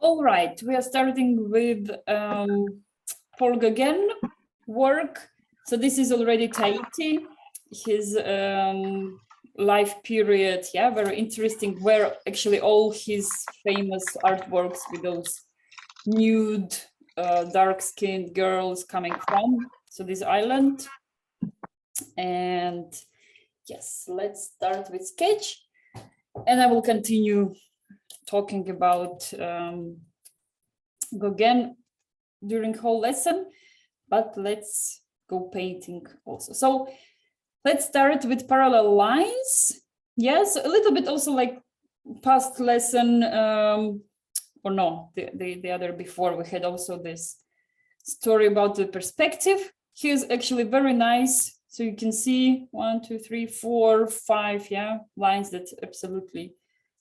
All right, we are starting with Paul Gauguin work. So this is already Tahiti, his life period. Yeah, very interesting, where actually all his famous artworks with those nude, dark-skinned girls coming from. So this island. And yes, let's start with sketch. And I will continue talking about Gauguin during whole lesson, but let's go painting also. So let's start with parallel lines. Yes, a little bit also like past lesson, or no, the other before, we had also this story about the perspective. Here's actually very nice. So you can see 1, 2, 3, 4, 5, yeah, lines that absolutely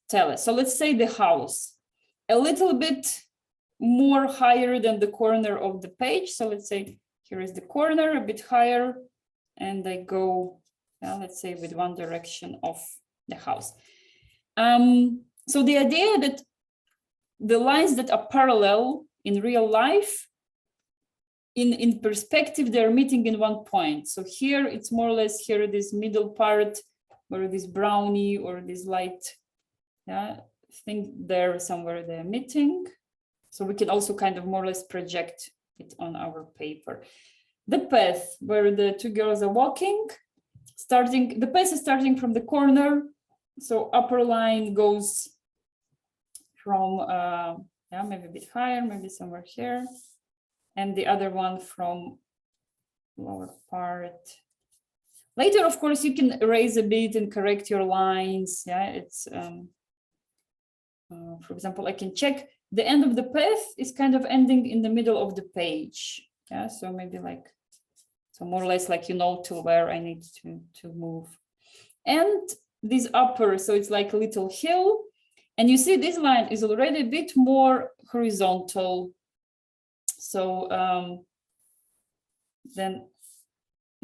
tell us. So let's say the house, a little bit more higher than the corner of the page. So let's say here is the corner a bit higher, and I go, let's say, with one direction of the house. So the idea that the lines that are parallel in real life, in perspective, they're meeting in one point. So here it's more or less here, this middle part where this brownie or this light, thing there somewhere they're meeting. So we can also kind of more or less project it on our paper. The path where the two girls are walking, the path is starting from the corner. So upper line goes from, maybe a bit higher, maybe somewhere here. And the other one from lower part. Later, of course, you can erase a bit and correct your lines. Yeah, it's, for example, I can check the end of the path is kind of ending in the middle of the page. Yeah, so maybe like, so more or less like, till where I need to move. And this upper, so it's like a little hill. And you see this line is already a bit more horizontal. So then,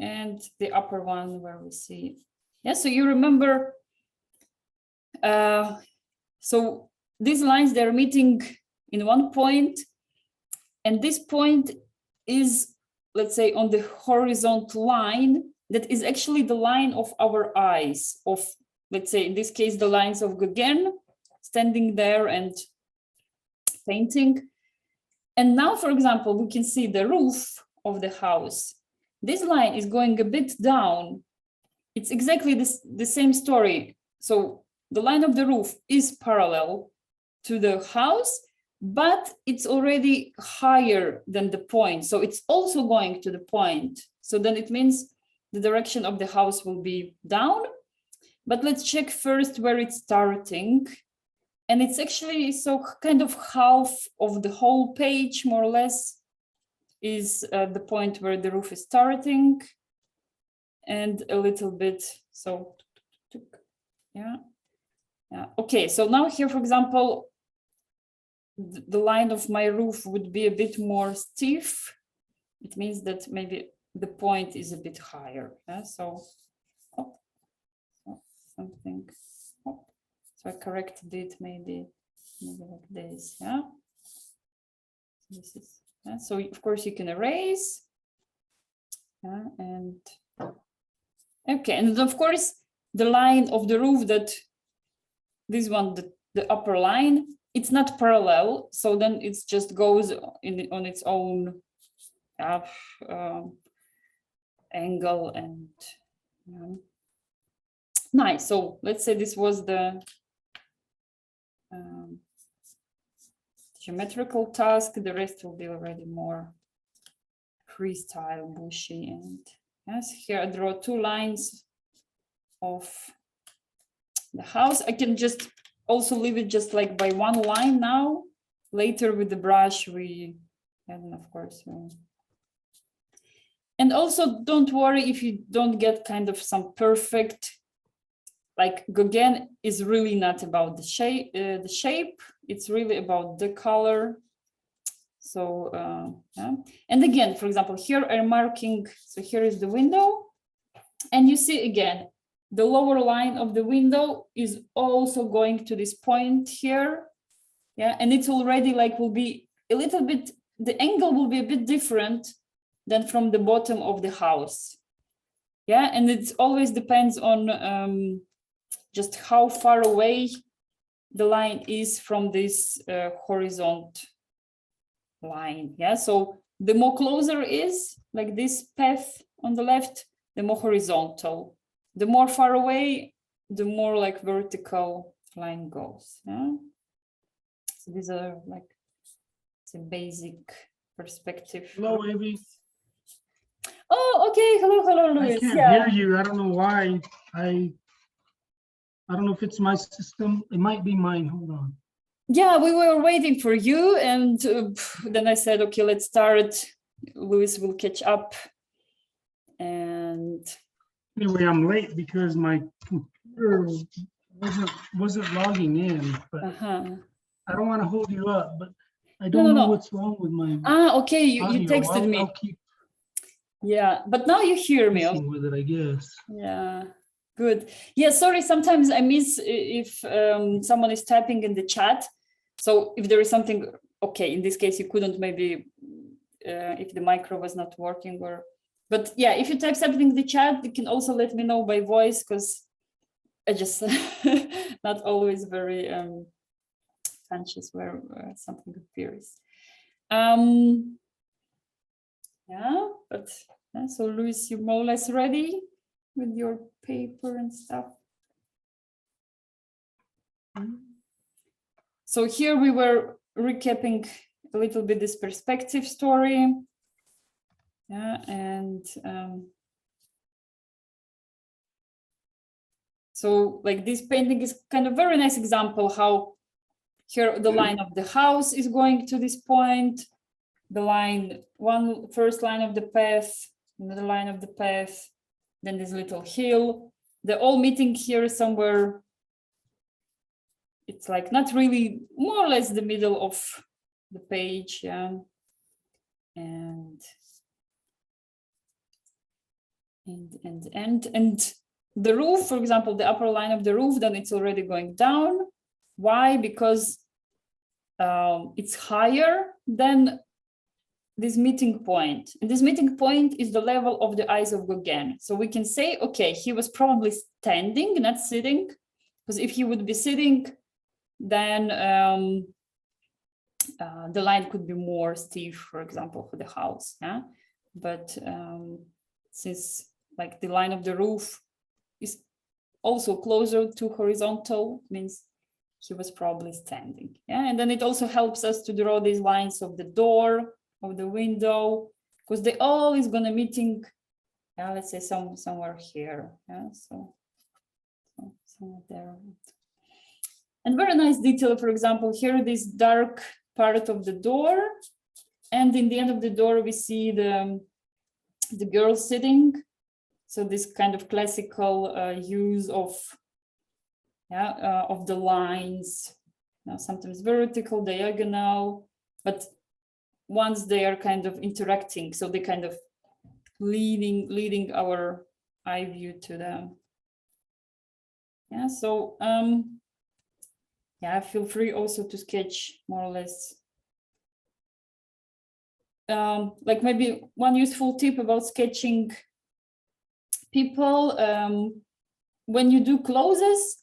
and the upper one where we see, so you remember, so these lines, they're meeting in one point, and this point is, let's say, on the horizontal line that is actually the line of our eyes, of, let's say, in this case, the lines of Gauguin standing there and painting. And now, for example, we can see the roof of the house. This line is going a bit down. It's exactly the same story. So the line of the roof is parallel to the house, but it's already higher than the point. So it's also going to the point. So then it means the direction of the house will be down. But let's check first where it's starting. And it's actually, so kind of half of the whole page, more or less, is the point where the roof is starting. And a little bit, so, yeah. Okay, so now here, for example, the line of my roof would be a bit more stiff. It means that maybe the point is a bit higher. So something. So I corrected it maybe like this. This is. So of course you can erase. And okay, and of course the line of the roof, that this one, the upper line, it's not parallel, so then it just goes on its own angle. And nice. So let's say this was the geometrical task. The rest will be already more freestyle, bushy. And yes, here I draw two lines of the house. I can just also leave it just like by one line now. Later with the brush, and of course, and also don't worry if you don't get kind of some perfect, like Gauguin is really not about the shape. It's really about the color. So, and again, for example, here I'm marking, so here is the window, and you see again, the lower line of the window is also going to this point here. Yeah, and it's already like will be a little bit, the angle will be a bit different than from the bottom of the house. Yeah, and it always depends on just how far away the line is from this horizontal line. Yeah, so the more closer is like this path on the left, the more horizontal. The more far away, the more like vertical line goes. Yeah. So these are like the basic perspective. Hello, Evie. Oh, okay. Hello, hello, Luis. I can't Yeah. hear you. I don't know why. I don't know if it's my system. It might be mine. Hold on. Yeah, we were waiting for you, and then I said, okay, let's start. Luis will catch up. And Anyway, I'm late because my computer wasn't logging in. But I don't want to hold you up. But I don't know what's wrong with my okay, you texted me. I'll keep yeah, but now you hear me. With it, I guess. Yeah, good. Yeah, sorry, sometimes I miss if someone is typing in the chat. So if there is something, okay, in this case, you couldn't maybe, if the micro was not working or, but yeah, if you type something in the chat, you can also let me know by voice, because I just not always very conscious where something appears. Yeah, but so Luis, you're more or less ready with your paper and stuff. So here we were recapping a little bit this perspective story. Yeah, and so like this painting is kind of very nice example how here the line of the house is going to this point, the line, first line of the path, another line of the path, then this little hill. They're all meeting here somewhere. It's like not really, more or less the middle of the page, yeah. And the roof, for example, the upper line of the roof, then it's already going down. Why? Because it's higher than this meeting point. And this meeting point is the level of the eyes of Gauguin. So we can say, okay, he was probably standing, not sitting, because if he would be sitting, then the line could be more stiff, for example, for the house. Yeah? But since like the line of the roof is also closer to horizontal, means he was probably standing. Yeah, and then it also helps us to draw these lines of the door, of the window, because they all is gonna meeting, yeah, let's say somewhere here. Yeah, so somewhere there. And very nice detail, for example, here this dark part of the door, and in the end of the door we see the girl sitting. So this kind of classical use of the lines, sometimes vertical, diagonal, but once they are kind of interacting, so they kind of leading our eye view to them. Yeah, so yeah, feel free also to sketch more or less. Like maybe one useful tip about sketching people, when you do closes,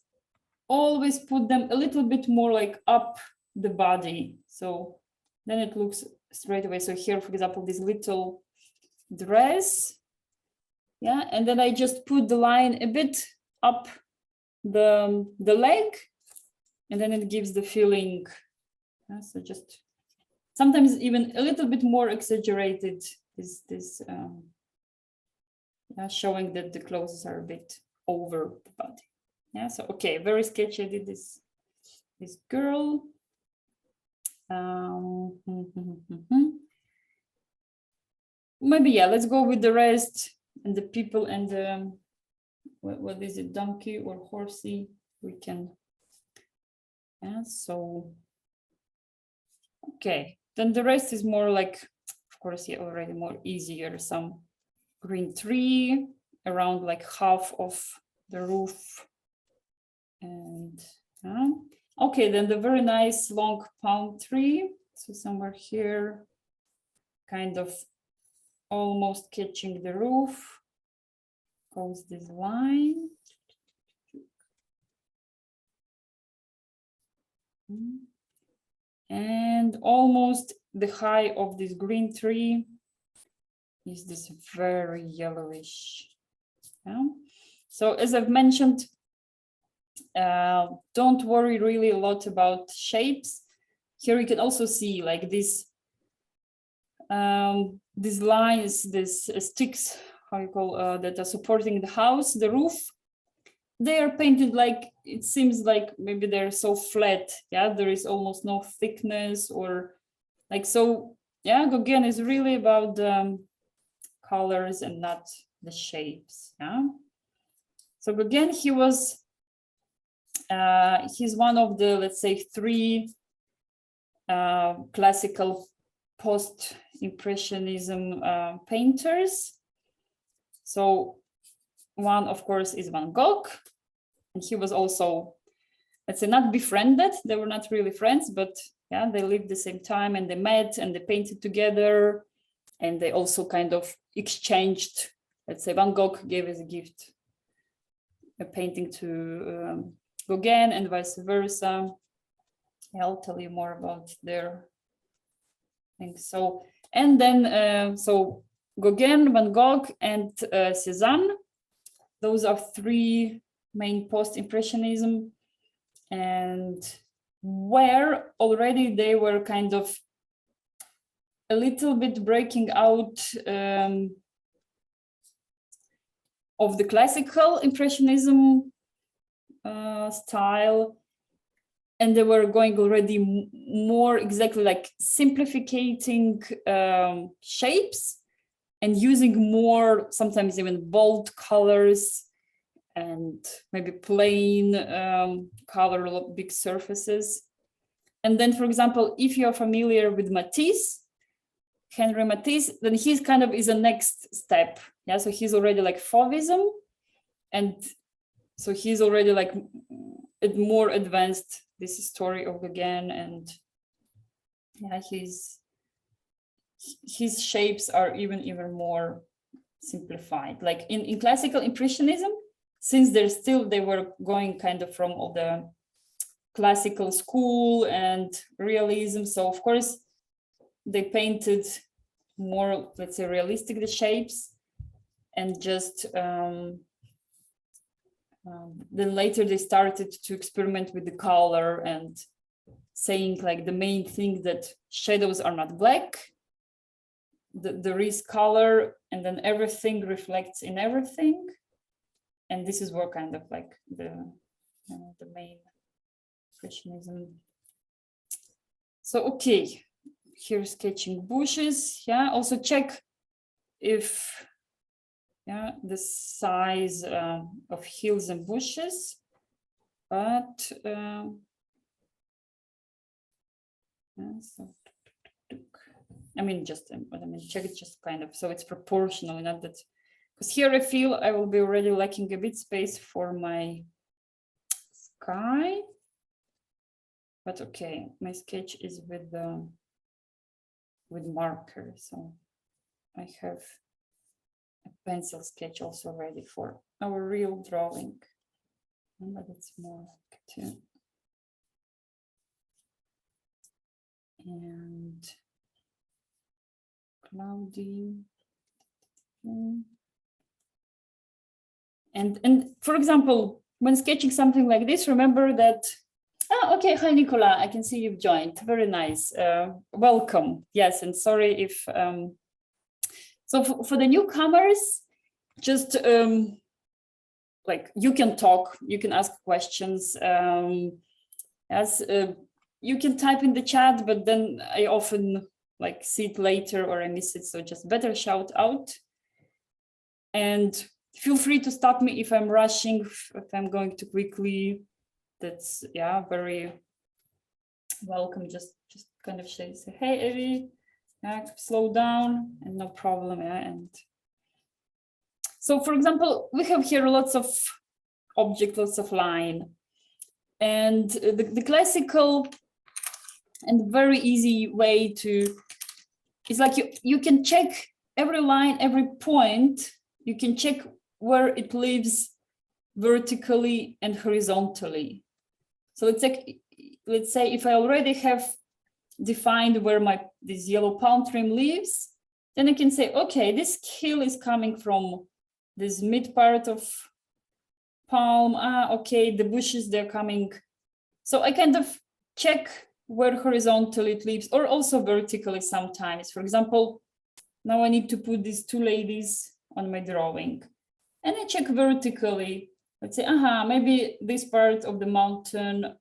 always put them a little bit more like up the body. So then it looks straight away. So here, for example, this little dress. Yeah, and then I just put the line a bit up the leg, and then it gives the feeling. Yeah, so just sometimes even a little bit more exaggerated this showing that the clothes are a bit over the body. Yeah, so okay, very sketchy. I did this girl. Maybe yeah, let's go with the rest and the people and the what is it, donkey or horsey? We can. Yeah, so okay, then the rest is more like, of course, yeah, already more easier. Some green tree around like half of the roof, and Okay, then the very nice long palm tree. So somewhere here, kind of almost catching the roof, goes this line. And almost the high of this green tree is this very yellowish. Yeah? So as I've mentioned, don't worry really a lot about shapes. Here you can also see like these lines, these sticks, how you call that are supporting the house, the roof. They are painted like, it seems like maybe they're so flat. Yeah, there is almost no thickness or like, so yeah, Gauguin is really about colors and not the shapes. Yeah. So Gauguin, he's one of the, let's say, three classical post-impressionism painters. So one, of course, is Van Gogh, and he was also, let's say, not befriended. They were not really friends, but yeah, they lived the same time and they met and they painted together, and they also kind of exchanged. Let's say Van Gogh gave as a gift a painting to Gauguin and vice versa. I'll tell you more about their things. So, and then so Gauguin, Van Gogh, and Cézanne. Those are three main post-impressionism, and where already they were kind of a little bit breaking out of the classical impressionism style, and they were going already more exactly like simplifying shapes and using more, sometimes even bold colors and maybe plain color, big surfaces. And then, for example, if you're familiar with Matisse, Henri Matisse, then he's kind of is a next step. Yeah, so he's already like Fauvism, and so he's already like more advanced, this story of Gauguin, and yeah, his shapes are even more simplified. Like in classical impressionism, since they were going kind of from all the classical school and realism, so of course they painted more, let's say, realistic the shapes, and just then later they started to experiment with the color and saying like the main thing that shadows are not black, there is color, and then everything reflects in everything, and this is where kind of like the main impressionism. So okay, here sketching bushes. Yeah, also check if the size of hills and bushes, but so, I mean, just check it just kind of so it's proportional, not that, because here I feel I will be already lacking a bit space for my sky. But okay, my sketch is with marker, so I have a pencil sketch also ready for our real drawing, but it's more like two. And cloudy. And for example, when sketching something like this, remember that, okay, hi Nicola, I can see you've joined, very nice, welcome. Yes, and sorry if, so for the newcomers, just like you can talk, you can ask questions, you can type in the chat, but then I often like see it later or I miss it, so just better shout out. And feel free to stop me if I'm rushing, if I'm going too quickly. That's very welcome. Just kind of say, hey Evie, slow down, and no problem. And so, for example, we have here lots of objects, lots of line, And the classical and very easy way to, it's like you can check every line, every point, you can check where it lives vertically and horizontally. So let's say if I already have defined where this yellow palm tree lives, then I can say, okay, this hill is coming from this mid part of palm. Okay, the bushes, they're coming. So I kind of check where horizontally it lives, or also vertically sometimes. For example, now I need to put these two ladies on my drawing. And I check vertically. Let's say, maybe this part of the mountain.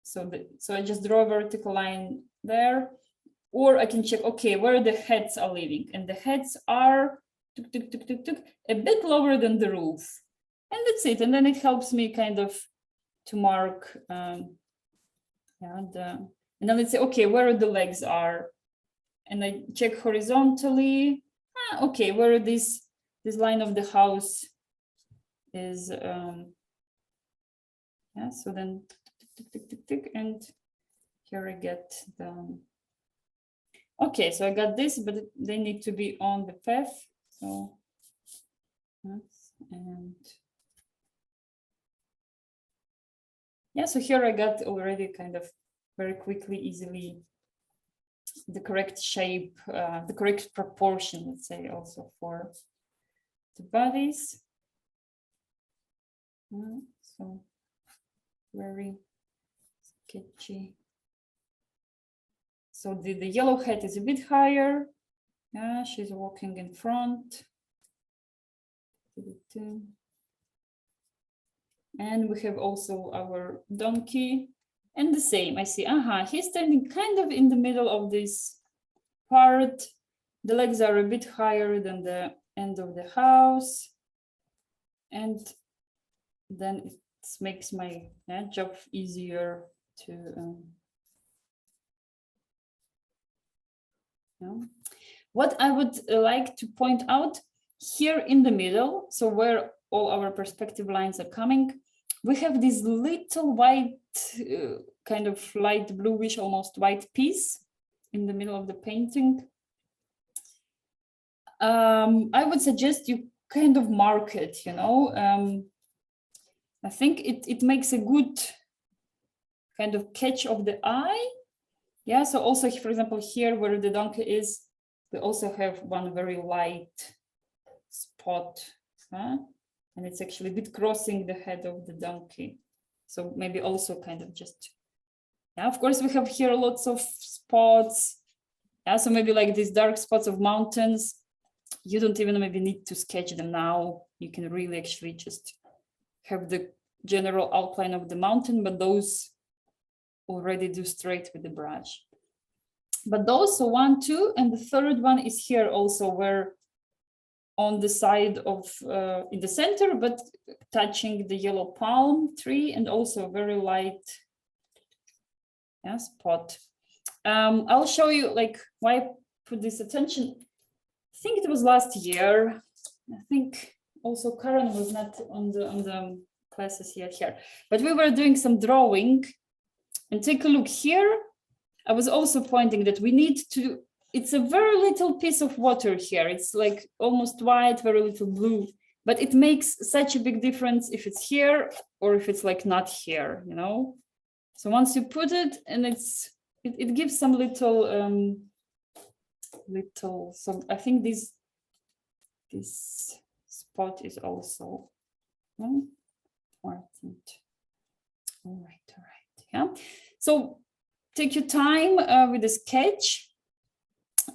So I just draw a vertical line there. Or I can check, okay, where the heads are living. And the heads are a bit lower than the roof. And that's it. And then it helps me kind of to mark, and then let's say, okay, where the legs are. And I check horizontally. Okay, where this line of the house is. So then, and here I get the. Okay, so I got this, but they need to be on the path. So, and yeah, so here I got already kind of very quickly, easily the correct shape, the correct proportion, let's say, also for the bodies. So very sketchy. So the yellow head is a bit higher. Yeah, she's walking in front. And we have also our donkey. And the same, I see, he's standing kind of in the middle of this part. The legs are a bit higher than the end of the house. And then it makes my job easier to What I would like to point out here in the middle, so where all our perspective lines are coming, we have this little white, kind of light bluish, almost white piece in the middle of the painting. I would suggest you kind of mark it, I think it makes a good kind of catch of the eye. Yeah, so also, for example, here where the donkey is, we also have one very light spot, and it's actually a bit crossing the head of the donkey. So maybe also kind of just, of course, we have here lots of spots. Yeah, so maybe like these dark spots of mountains, you don't even maybe need to sketch them now. You can really actually just have the general outline of the mountain, but those already do straight with the brush. But those, so 1, 2, and the third one is here also, where on the side of, in the center, but touching the yellow palm tree, and also very light spot. I'll show you like why I put this attention. I think it was last year. I think also Karen was not on the classes yet here, but we were doing some drawing. And take a look here. I was also pointing that we need to, it's a very little piece of water here. It's like almost white, very little blue, but it makes such a big difference if it's here or if it's like not here, So once you put it, and it gives some little, so I think this spot is also important. All right. Yeah. So take your time with the sketch.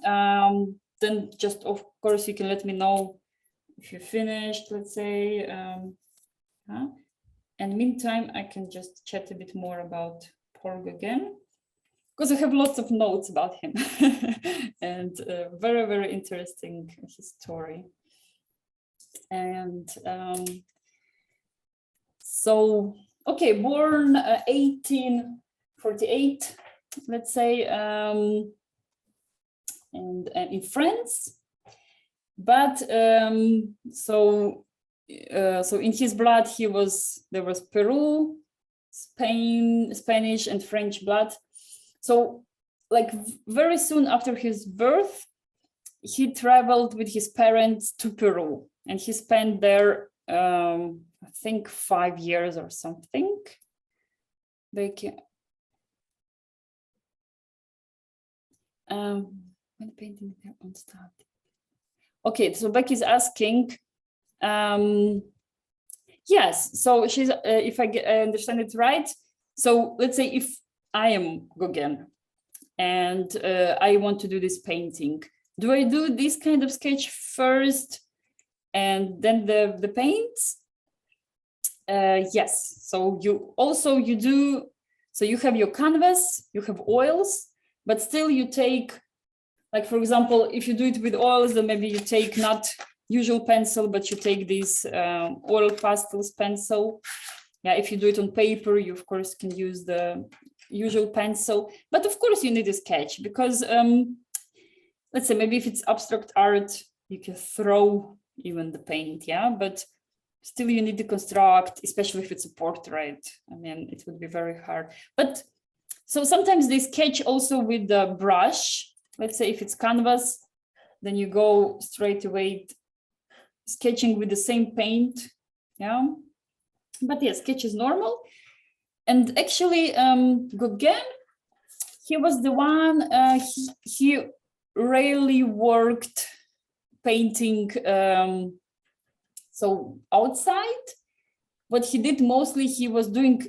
Then just, of course, you can let me know if you finished, let's say. And meantime, I can just chat a bit more about Porg again, because I have lots of notes about him and very, very interesting his story. And so, okay, born 1848, let's say, and in France. But so in his blood, there was Peru, Spanish and French blood. So like very soon after his birth, he traveled with his parents to Peru, and he spent there, I think 5 years or something. When painting on start. Okay, so Becky's asking, yes, so she's, if I understand it right, so let's say if I am Gauguin and I want to do this painting, do I do this kind of sketch first and then the paints? Yes, so you have your canvas, you have oils, but still you take, like, for example, if you do it with oils, then maybe you take not usual pencil, but you take this oil pastels pencil. Yeah, if you do it on paper, you of course can use the usual pencil, but of course you need a sketch because let's say maybe if it's abstract art, you can throw even the paint, yeah, but still you need to construct, especially if it's a portrait. I mean, it would be very hard. But so sometimes they sketch also with the brush. Let's say if it's canvas, then you go straight away sketching with the same paint, yeah. But yeah, sketch is normal. And actually, Gauguin, he was the one, he rarely worked painting so outside. What he did mostly, he was doing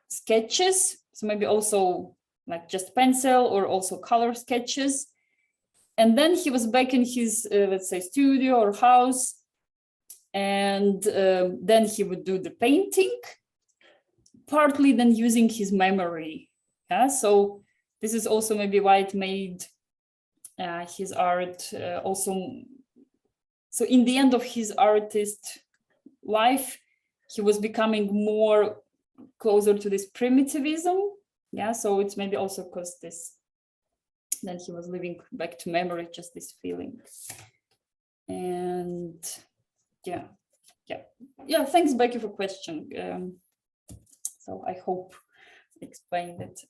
sketches, so maybe also like just pencil or also color sketches. And then he was back in his, let's say, studio or house, and then he would do the painting, partly then using his memory. Yeah, so this is also maybe why it made his art also. So in the end of his artist life, he was becoming more closer to this primitivism. Yeah, so it's maybe also because then he was living back to memory, just this feeling. And yeah. Thanks, Becky, for question. So I hope I explained it.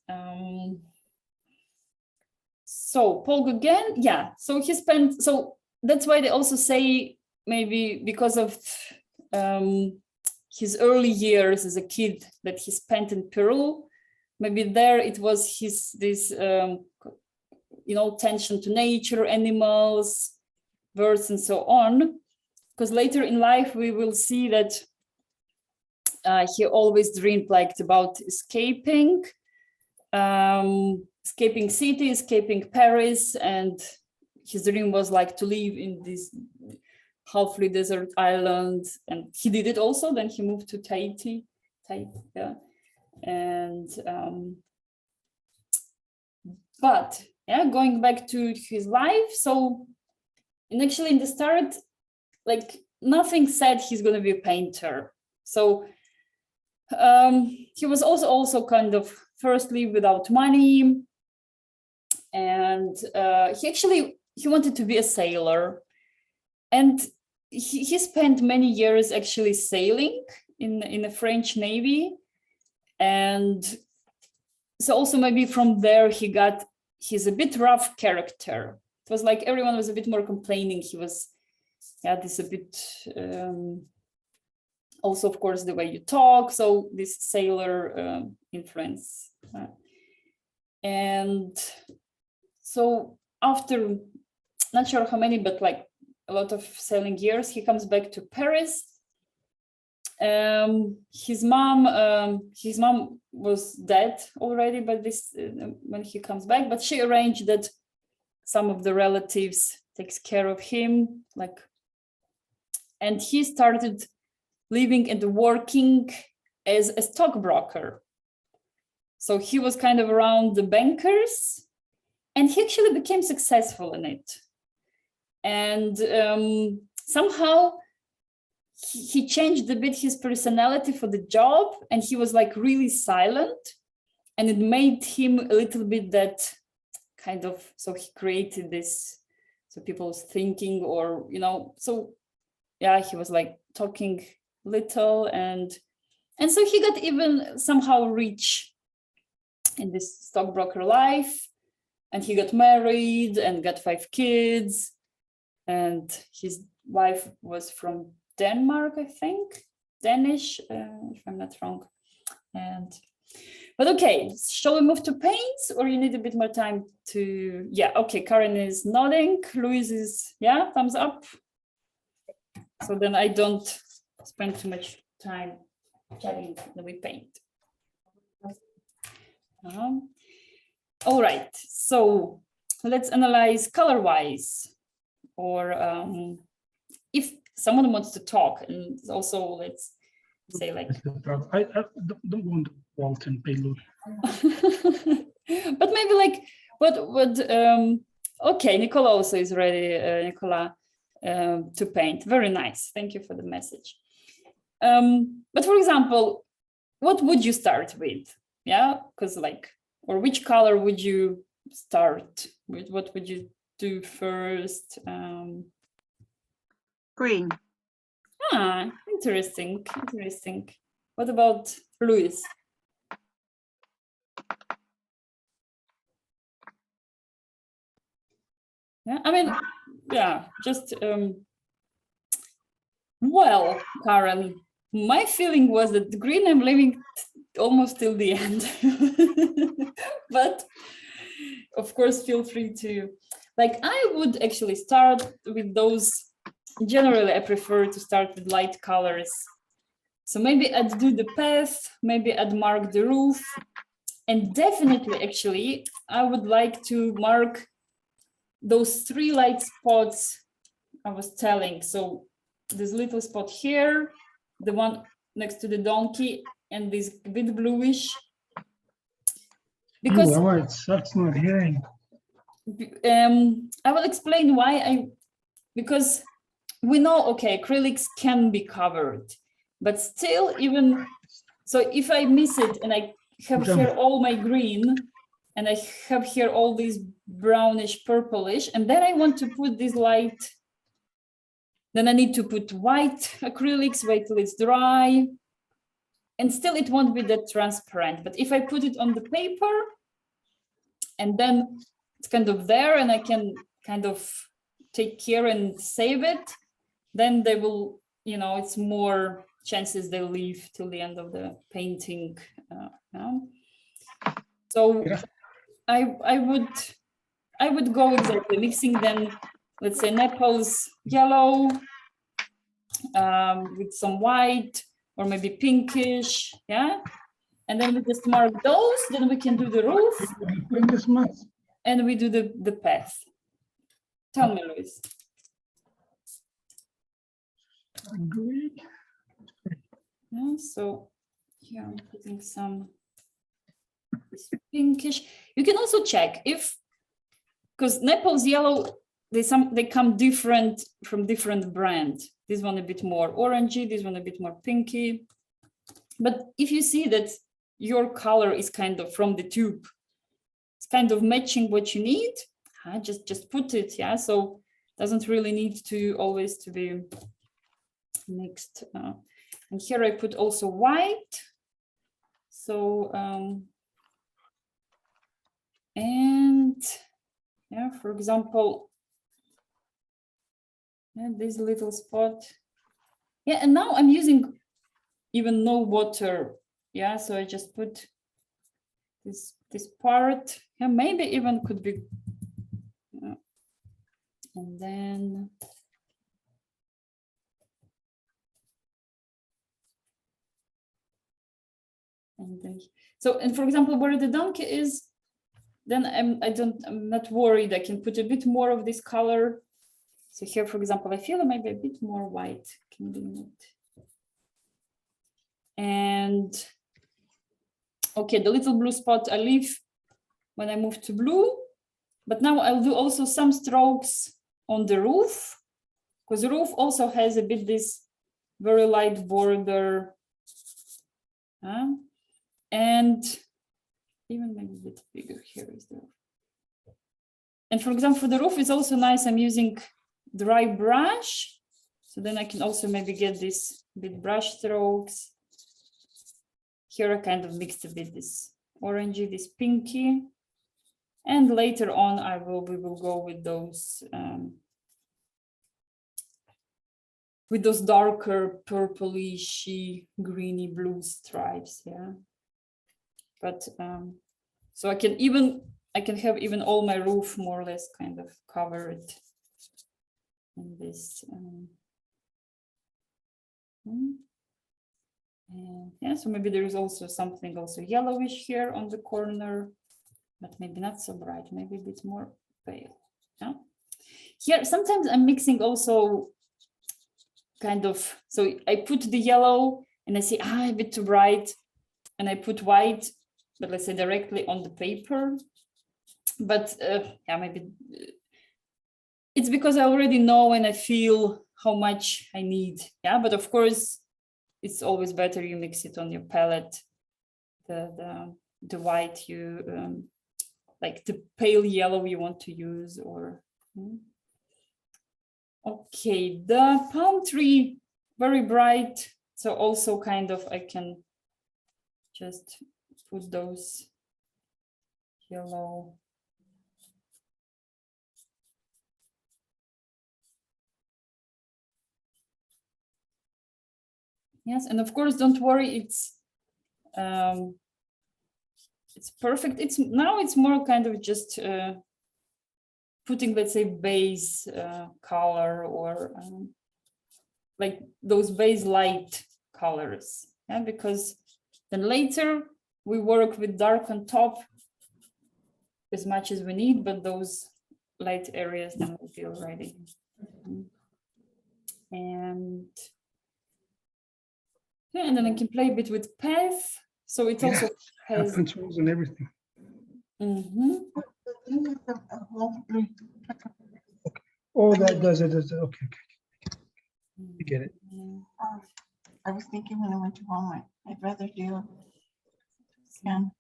So Paul Gauguin, yeah. So he spent. So that's why they also say maybe because of his early years as a kid that he spent in Peru. Maybe there it was this tension to nature, animals, birds, and so on. Because later in life we will see that he always dreamed about escaping city, escaping Paris, and his dream was like to live in this halfway desert island, and he did it also. Then he moved to Tahiti, yeah. And but yeah, going back to his life, so actually in the start, like nothing said he's going to be a painter. So he was also kind of firstly without money, and he wanted to be a sailor, and he spent many years actually sailing in the French Navy. And so also maybe from there he's a bit rough character. It was like everyone was a bit more complaining. He was this a bit also of course the way you talk, so this sailor influence. And so after not sure how many, but like a lot of sailing years, he comes back to Paris. His mom was dead already by this when he comes back, but she arranged that some of the relatives takes care of him, and he started living and working as a stockbroker. So he was kind of around the bankers, and he actually became successful in it. And somehow he changed a bit his personality for the job, and he was like really silent, and it made him a little bit that kind of, so he created this, so people was thinking, or so yeah, he was like talking little, and And so he got even somehow rich in this stockbroker life. And he got married and got 5 kids. And his wife was from Denmark, I think, Danish, if I'm not wrong. But okay, shall we move to paints, or you need a bit more time to, yeah, okay, Karen is nodding, Louise is, yeah, thumbs up. So then I don't spend too much time chatting when we paint. All right, so let's analyze color-wise, or if someone wants to talk, and also let's say like I don't go into Walton payload. But maybe like what okay, Nicola also is ready, Nicola, to paint. Very nice, thank you for the message. But for example, what would you start with? Yeah, because like, or which color would you start with? What would you do first? Green. Ah, interesting. What about Louis? Yeah, I mean, yeah, just well, Karen, my feeling was that the green I'm leaving almost till the end. But of course, feel free to, like, I would actually start with those. Generally, I prefer to start with light colors. So maybe I'd do the path, maybe I'd mark the roof. And definitely, actually, I would like to mark those 3 light spots I was telling. So this little spot here, the one next to the donkey, and this bit bluish. Because it sucks not hearing. I will explain why. Because we know, okay, acrylics can be covered, but still, even so, if I miss it and I have here all my green, and I have here all these brownish purplish, and then I want to put this light, then I need to put white acrylics, wait till it's dry, and still it won't be that transparent. But if I put it on the paper, and then it's kind of there, and I can kind of take care and save it, then they will, you know, it's more chances they'll leave till the end of the painting. So I would go exactly mixing then, let's say Naples yellow with some white or maybe pinkish, yeah. And then we just mark those. Then we can do the roof, and we do the path. Tell me, Luis. Agree. Yeah, so here I'm putting some pinkish. You can also check if, because Naples yellow, they come different from different brand. This one a bit more orangey, this one a bit more pinky. But if you see that your color is kind of from the tube, it's kind of matching what you need, just put it, yeah. So doesn't really need to always to be mixed. And here I put also white. So and yeah, for example, yeah, this little spot. Yeah, and now I'm using even no water. Yeah, so I just put this part. Yeah, maybe even could be. And then so, and for example, where the donkey is, then I'm not worried. I can put a bit more of this color. So here, for example, I feel maybe a bit more white can be in it. And okay, the little blue spot I leave when I move to blue, but now I'll do also some strokes on the roof, because the roof also has a bit this very light border. And even maybe a bit bigger here is the roof. And for example, for the roof is also nice. I'm using dry brush. So then I can also maybe get these bit brush strokes. here I kind of mixed a bit this orangey, this pinky. And later on, we will go with those darker purpley, greeny blue stripes, yeah. But so I can have even all my roof more or less kind of covered in this. And yeah, so maybe there is also something also yellowish here on the corner, but maybe not so bright, maybe a bit more pale. Yeah. Here, sometimes I'm mixing also kind of, so I put the yellow and I say, a bit too bright, and I put white, but let's say directly on the paper. But yeah, maybe it's because I already know and I feel how much I need. Yeah, but of course, it's always better you mix it on your palette. The white you like the pale yellow you want to use, or okay, the palm tree, very bright. So also kind of I can just put those yellow. Yes, and of course, don't worry, it's perfect. It's more kind of just putting, let's say, base color, or like those base light colors, yeah, because then later we work with dark on top as much as we need, but those light areas then will be already. And yeah, and then I can play a bit with path. So it also has controls and everything. Oh, that does it. Okay. You get it. I was thinking when I went to Walmart, I'd rather do scan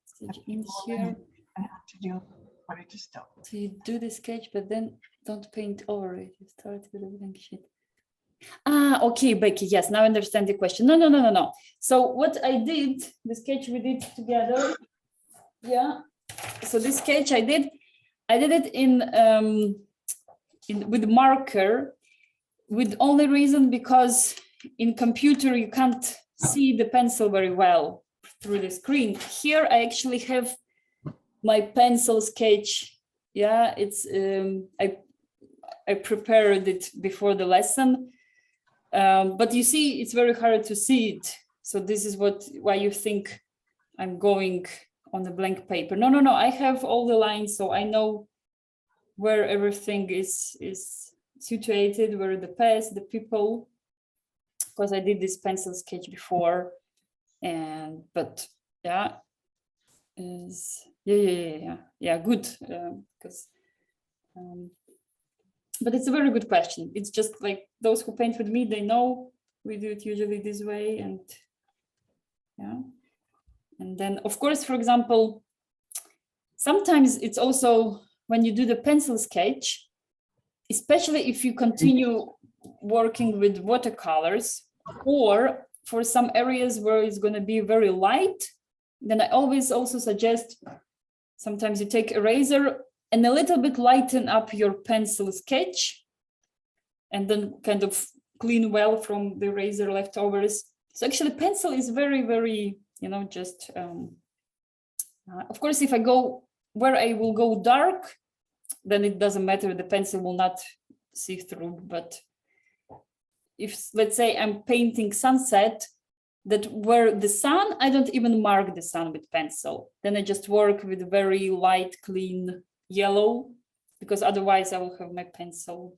in here. I have to do what I just don't. So you do the sketch, but then don't paint over it. You start with a blank sheet. Okay, Becky. Yes, now I understand the question. No. So what I did, the sketch we did together. Yeah. So this sketch I did it in with marker, with only reason because in computer you can't see the pencil very well through the screen. Here I actually have my pencil sketch. Yeah, it's I prepared it before the lesson, but you see it's very hard to see it. So this is why you think I'm going on the blank paper. No, I have all the lines, so I know where everything is situated, where the past, the people, because I did this pencil sketch before. And but yeah, yeah, good, because but it's a very good question. It's just like those who paint with me, they know we do it usually this way. And yeah, and then of course, for example, sometimes it's also when you do the pencil sketch, especially if you continue working with watercolors, or for some areas where it's going to be very light, then I always also suggest sometimes you take eraser and a little bit lighten up your pencil sketch, and then kind of clean well from the eraser leftovers. So actually pencil is very, very, just, of course, if I go where I will go dark, then it doesn't matter, the pencil will not see through. But if, let's say, I'm painting sunset, that where the sun, I don't even mark the sun with pencil. Then I just work with very light, clean yellow, because otherwise I will have my pencil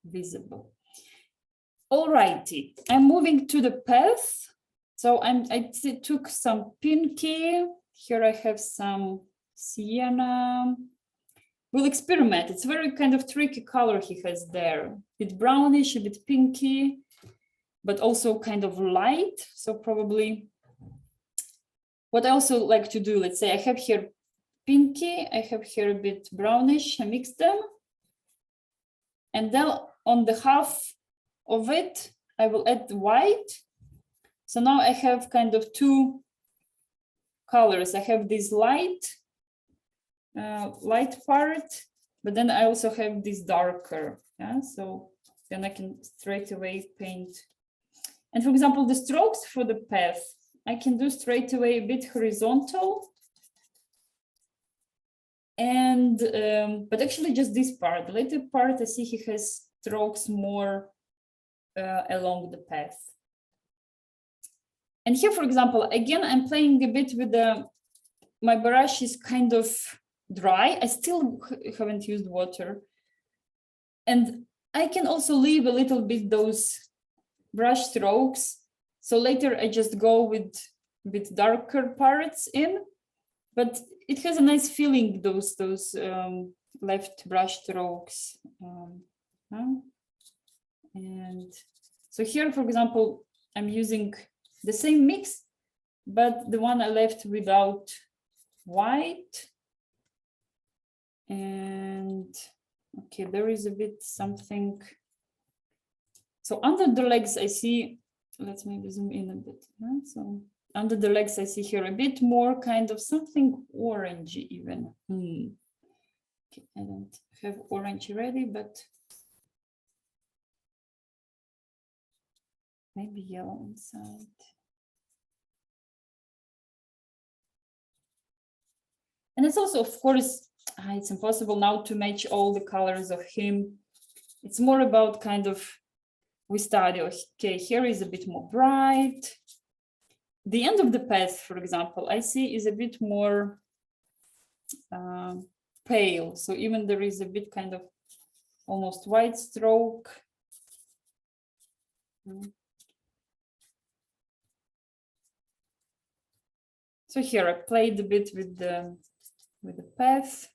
visible. All righty, I'm moving to the path. So I took some pinky. Here I have some sienna. We'll experiment. It's very kind of tricky color he has there. A bit brownish, a bit pinky, but also kind of light. So probably what I also like to do, let's say I have here pinky, I have here a bit brownish, I mix them. And then on the half of it, I will add the white. So now I have kind of two colors. I have this light part, but then I also have this darker. Yeah, so then I can straight away paint. And for example, the strokes for the path, I can do straight away a bit horizontal. And but actually just this part, the later part, I see he has strokes more along the path. And here, for example, again, I'm playing a bit with my brush is kind of dry. I still haven't used water. And I can also leave a little bit those brush strokes. So later I just go with darker parts in, but it has a nice feeling, those left brush strokes. And so here, for example, I'm using the same mix, but the one I left without white. And okay, there is a bit something. So under the legs, I see, let's maybe zoom in a bit. Right? So under the legs, I see here a bit more kind of something orangey even. Okay, I don't have orange ready, but maybe yellow inside. And it's also, of course, it's impossible now to match all the colors of him. It's more about kind of, we study, okay, here is a bit more bright. The end of the path, for example, I see is a bit more pale. So even there is a bit kind of almost white stroke. So here I played a bit with the path.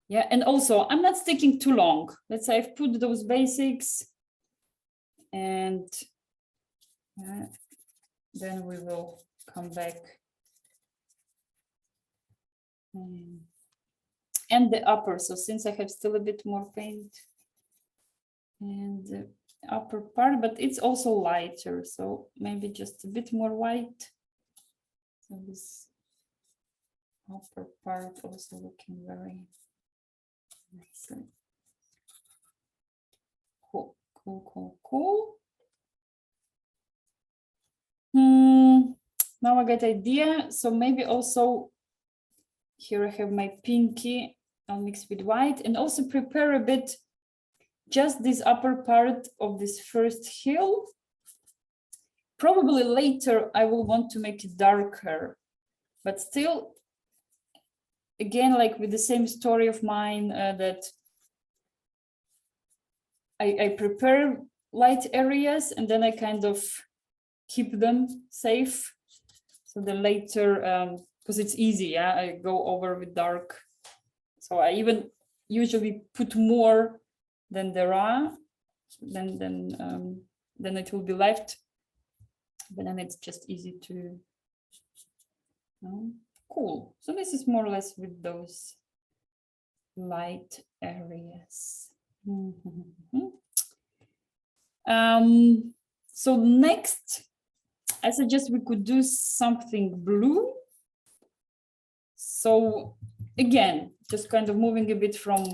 Yeah, and also I'm not sticking too long. Let's say I've put those basics, and then we will come back. And the upper, so since I have still a bit more paint and the upper part, but it's also lighter, so maybe just a bit more white. So this upper part also looking very nicely. Cool, cool, cool, cool. Now I get idea. So maybe also here I have my pinky. I'll mix with white and also prepare a bit just this upper part of this first hill. Probably later I will want to make it darker, but still, again, like with the same story of mine, that I prepare light areas and then I kind of keep them safe. So then later, because it's easy, yeah, I go over with dark. So I even usually put more than there are, then it will be left. But then it's just easy to. Cool. So this is more or less with those light areas. So next, I suggest we could do something blue. So again, just kind of moving a bit from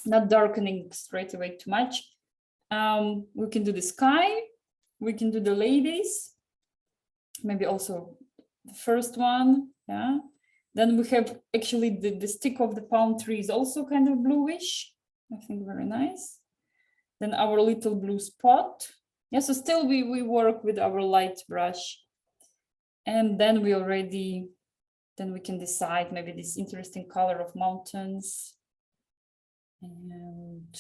not darkening straight away too much. We can do the sky, we can do the ladies, maybe also the first one, yeah. Then we have actually the stick of the palm tree is also kind of bluish, I think very nice. Then our little blue spot. Yeah, so still we work with our light brush. And then we can decide maybe this interesting color of mountains. And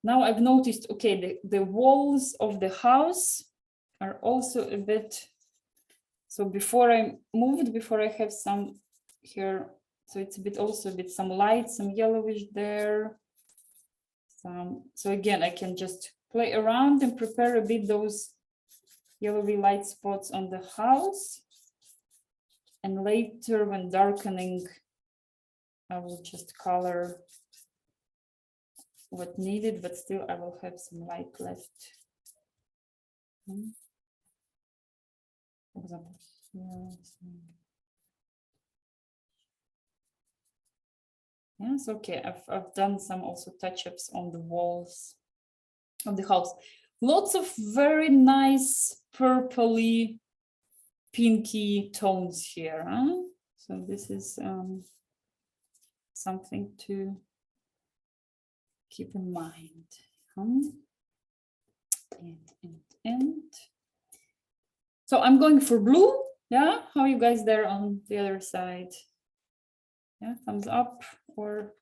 now I've noticed, okay, the walls of the house are also a bit, so before I have some here, so it's a bit also a bit some light, some yellowish there. So again, I can just play around and prepare a bit those yellowy light spots on the house. And later when darkening, I will just color what needed, but still I will have some light left. For example, here. Yes, okay. I've done some also touch-ups on the walls of the house. Lots of very nice purpley, pinky tones here. Huh? So this is something to keep in mind. And. So I'm going for blue. Yeah, how are you guys there on the other side? Yeah, thumbs up, or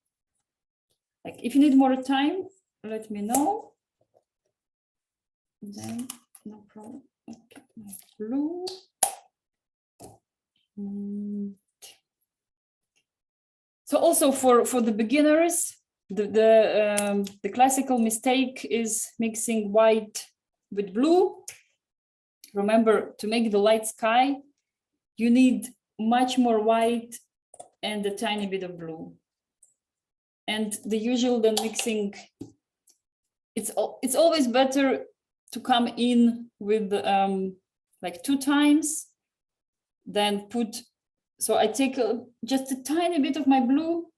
like if you need more time, let me know. Then no problem. Okay, blue. So also for the beginners, the classical mistake is mixing white with blue. Remember, to make the light sky, you need much more white and a tiny bit of blue. And the usual then mixing, it's always better to come in with like 2 times than put. So I take just a tiny bit of my blue.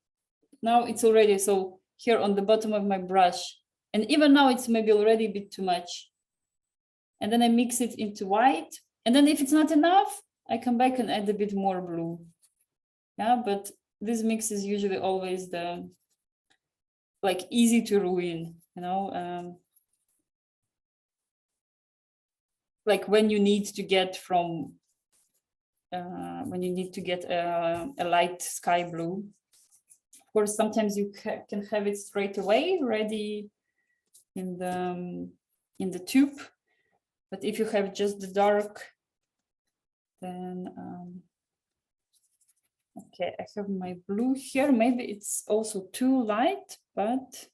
Now it's already, so here on the bottom of my brush. And even now it's maybe already a bit too much. And then I mix it into white. And then if it's not enough, I come back and add a bit more blue. Yeah, but this mix is usually always the, like, easy to ruin, you know, like when you need to get from, when you need to get a light sky blue. Of course, sometimes you can have it straight away ready in the tube. But if you have just the dark, then, okay, I have my blue here. Maybe it's also too light, but,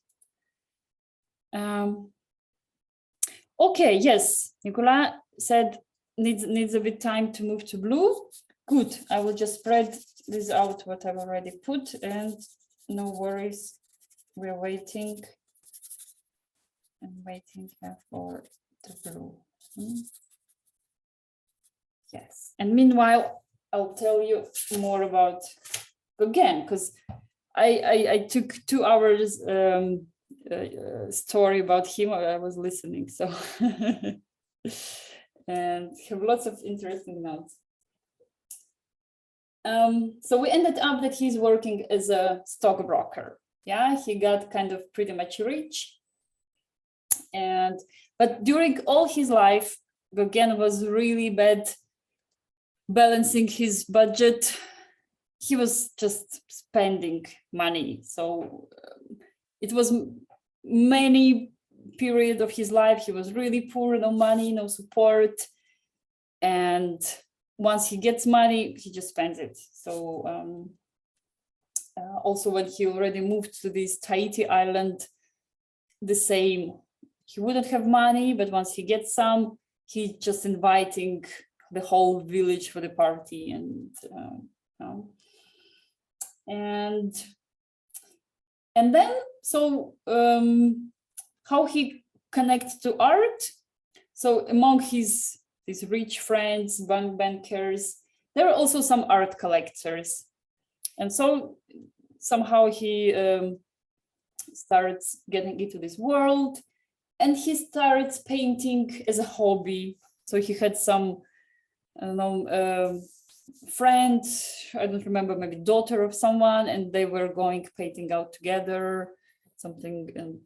okay, yes, Nicola said needs a bit time to move to blue. Good, I will just spread this out, what I've already put, and no worries, we're waiting and waiting here for the blue. Yes, and meanwhile, I'll tell you more about Gauguin, because I took 2 hours story about him. I was listening, so and have lots of interesting notes. So we ended up that he's working as a stockbroker. Yeah, he got kind of pretty much rich, but during all his life, Gauguin was really bad balancing his budget. He was just spending money. So it was many period of his life, he was really poor, no money, no support. And once he gets money, he just spends it. So also when he already moved to this Tahiti island, the same. He wouldn't have money, but once he gets some, he's just inviting the whole village for the party. And then, so how he connects to art. So among these rich friends, bankers, there are also some art collectors. And so somehow he starts getting into this world, and he starts painting as a hobby. So he had some, I don't know, friend, I don't remember, maybe daughter of someone, and they were going painting out together, something. And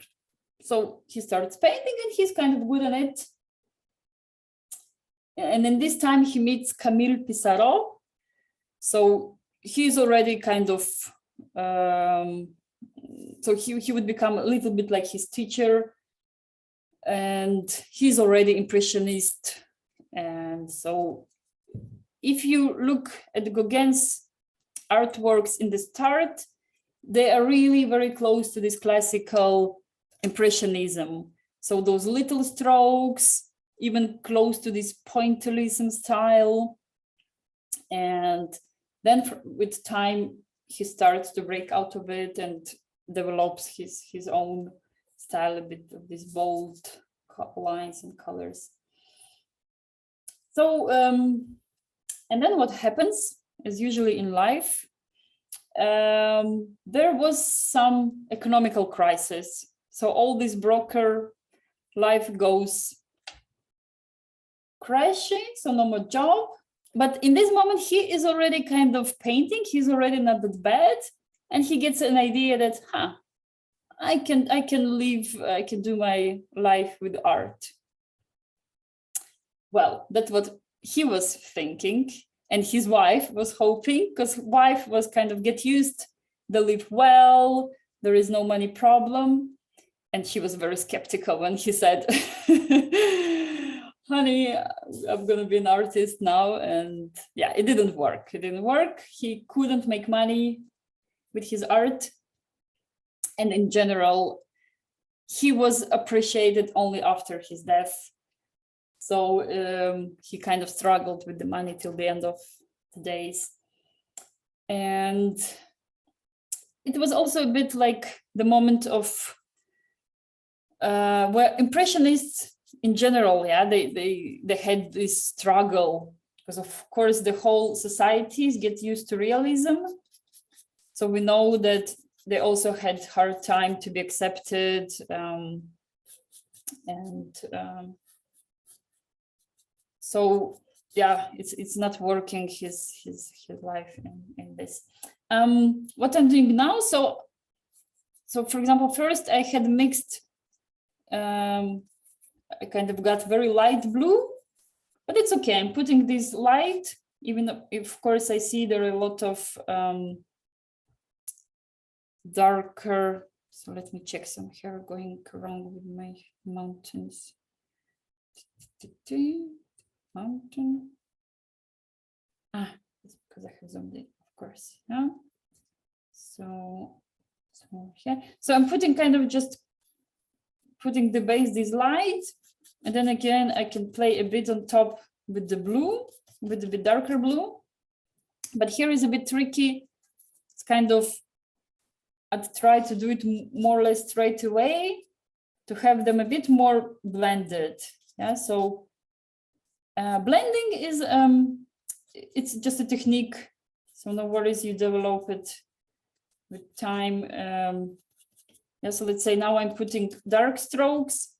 so he starts painting, and he's kind of good at it. And then this time he meets Camille Pissarro. So he's already kind of, so he would become a little bit like his teacher, and he's already impressionist. And so if you look at Gauguin's artworks in the start, they are really very close to this classical impressionism. So those little strokes, even close to this pointillism style. And then with time, he starts to break out of it and develops his own style, a bit of these bold lines and colors. So And then what happens, as usually in life, there was some economical crisis. So all this broker life goes crashing, so no more job. But in this moment, he is already kind of painting. He's already not that bad. And he gets an idea that, I can live, I can do my life with art. Well, that's what he was thinking. And his wife was hoping, because wife was kind of get used, they live well, there is no money problem. And she was very skeptical when he said, honey, I'm going to be an artist now. And yeah, it didn't work. It didn't work. He couldn't make money with his art. And in general, he was appreciated only after his death. So he kind of struggled with the money till the end of the days. And it was also a bit like the moment of where Impressionists in general, they had this struggle because of course the whole societies get used to realism. So we know that they also had hard time to be accepted, so yeah, it's not working his life in this. What I'm doing now, so for example, first I had mixed. I kind of got very light blue, but it's okay. I'm putting this light, even if, of course, I see there are a lot of darker. So let me check some hair going around with my mountains. Mountain. It's because I have zoomed in, of course. Yeah. So here. So I'm putting kind of just putting the base this light, and then again I can play a bit on top with the blue, with a bit darker blue. But here is a bit tricky. It's kind of, I'd try to do it more or less straight away to have them a bit more blended. Yeah, so blending is it's just a technique, so no worries, you develop it with time. Yeah, so let's say now I'm putting dark strokes.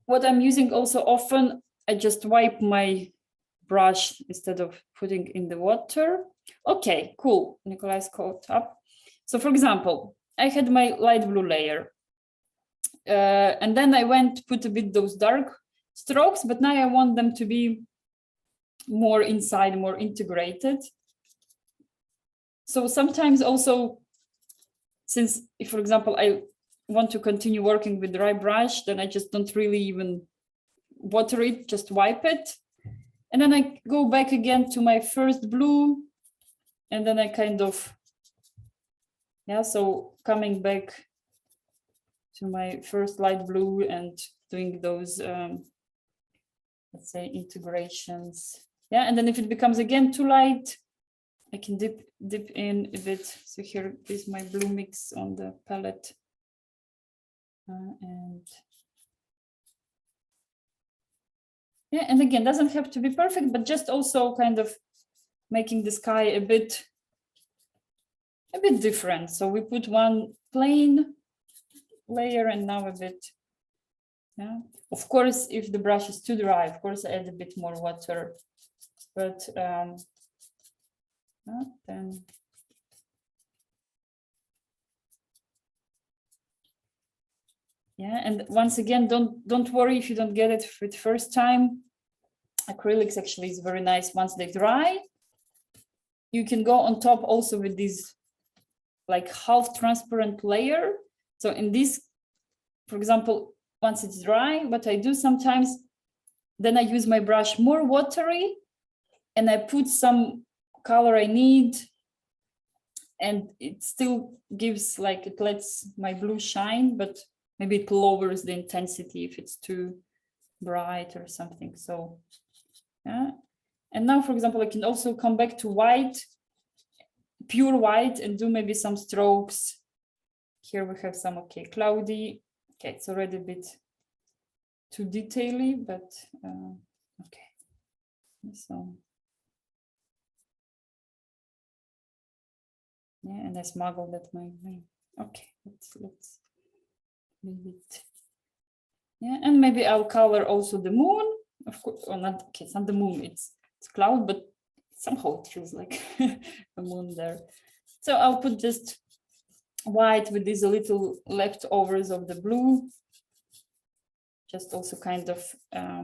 What I'm using also often, I just wipe my brush instead of putting in the water. Okay, cool. Nikolai's caught up. So for example, I had my light blue layer. And then I went to put a bit those dark strokes, but now I want them to be more inside, more integrated. So sometimes also, since if, for example, I want to continue working with dry brush, then I just don't really even water it, just wipe it. And then I go back again to my first blue. And then I kind of, yeah, so coming back to my first light blue and doing those, let's say, integrations. Yeah, and then if it becomes again too light, I can dip in a bit. So here is my blue mix on the palette. And yeah, and again, doesn't have to be perfect, but just also kind of making the sky a bit different. So we put one plain layer and now a bit. Yeah, of course, if the brush is too dry, of course, I add a bit more water, but then yeah, and once again, don't worry if you don't get it for the first time. Acrylics actually is very nice once they dry. You can go on top also with this like half transparent layer. So in this, for example, once it's dry, what I do sometimes, then I use my brush more watery and I put some color I need, and it still gives, like, it lets my blue shine, but maybe it lowers the intensity if it's too bright or something. So yeah, and now, for example, I can also come back to white, pure white, and do maybe some strokes. Here we have some, okay, cloudy. Okay, it's already a bit too detaily, but okay. So Yeah, and I smuggled that my okay, let's leave it. Yeah, and maybe I'll color also the moon, of course, or not, okay, it's not the moon, it's cloud, but somehow it feels like a moon there. So I'll put just white with these little leftovers of the blue. Just also kind of, I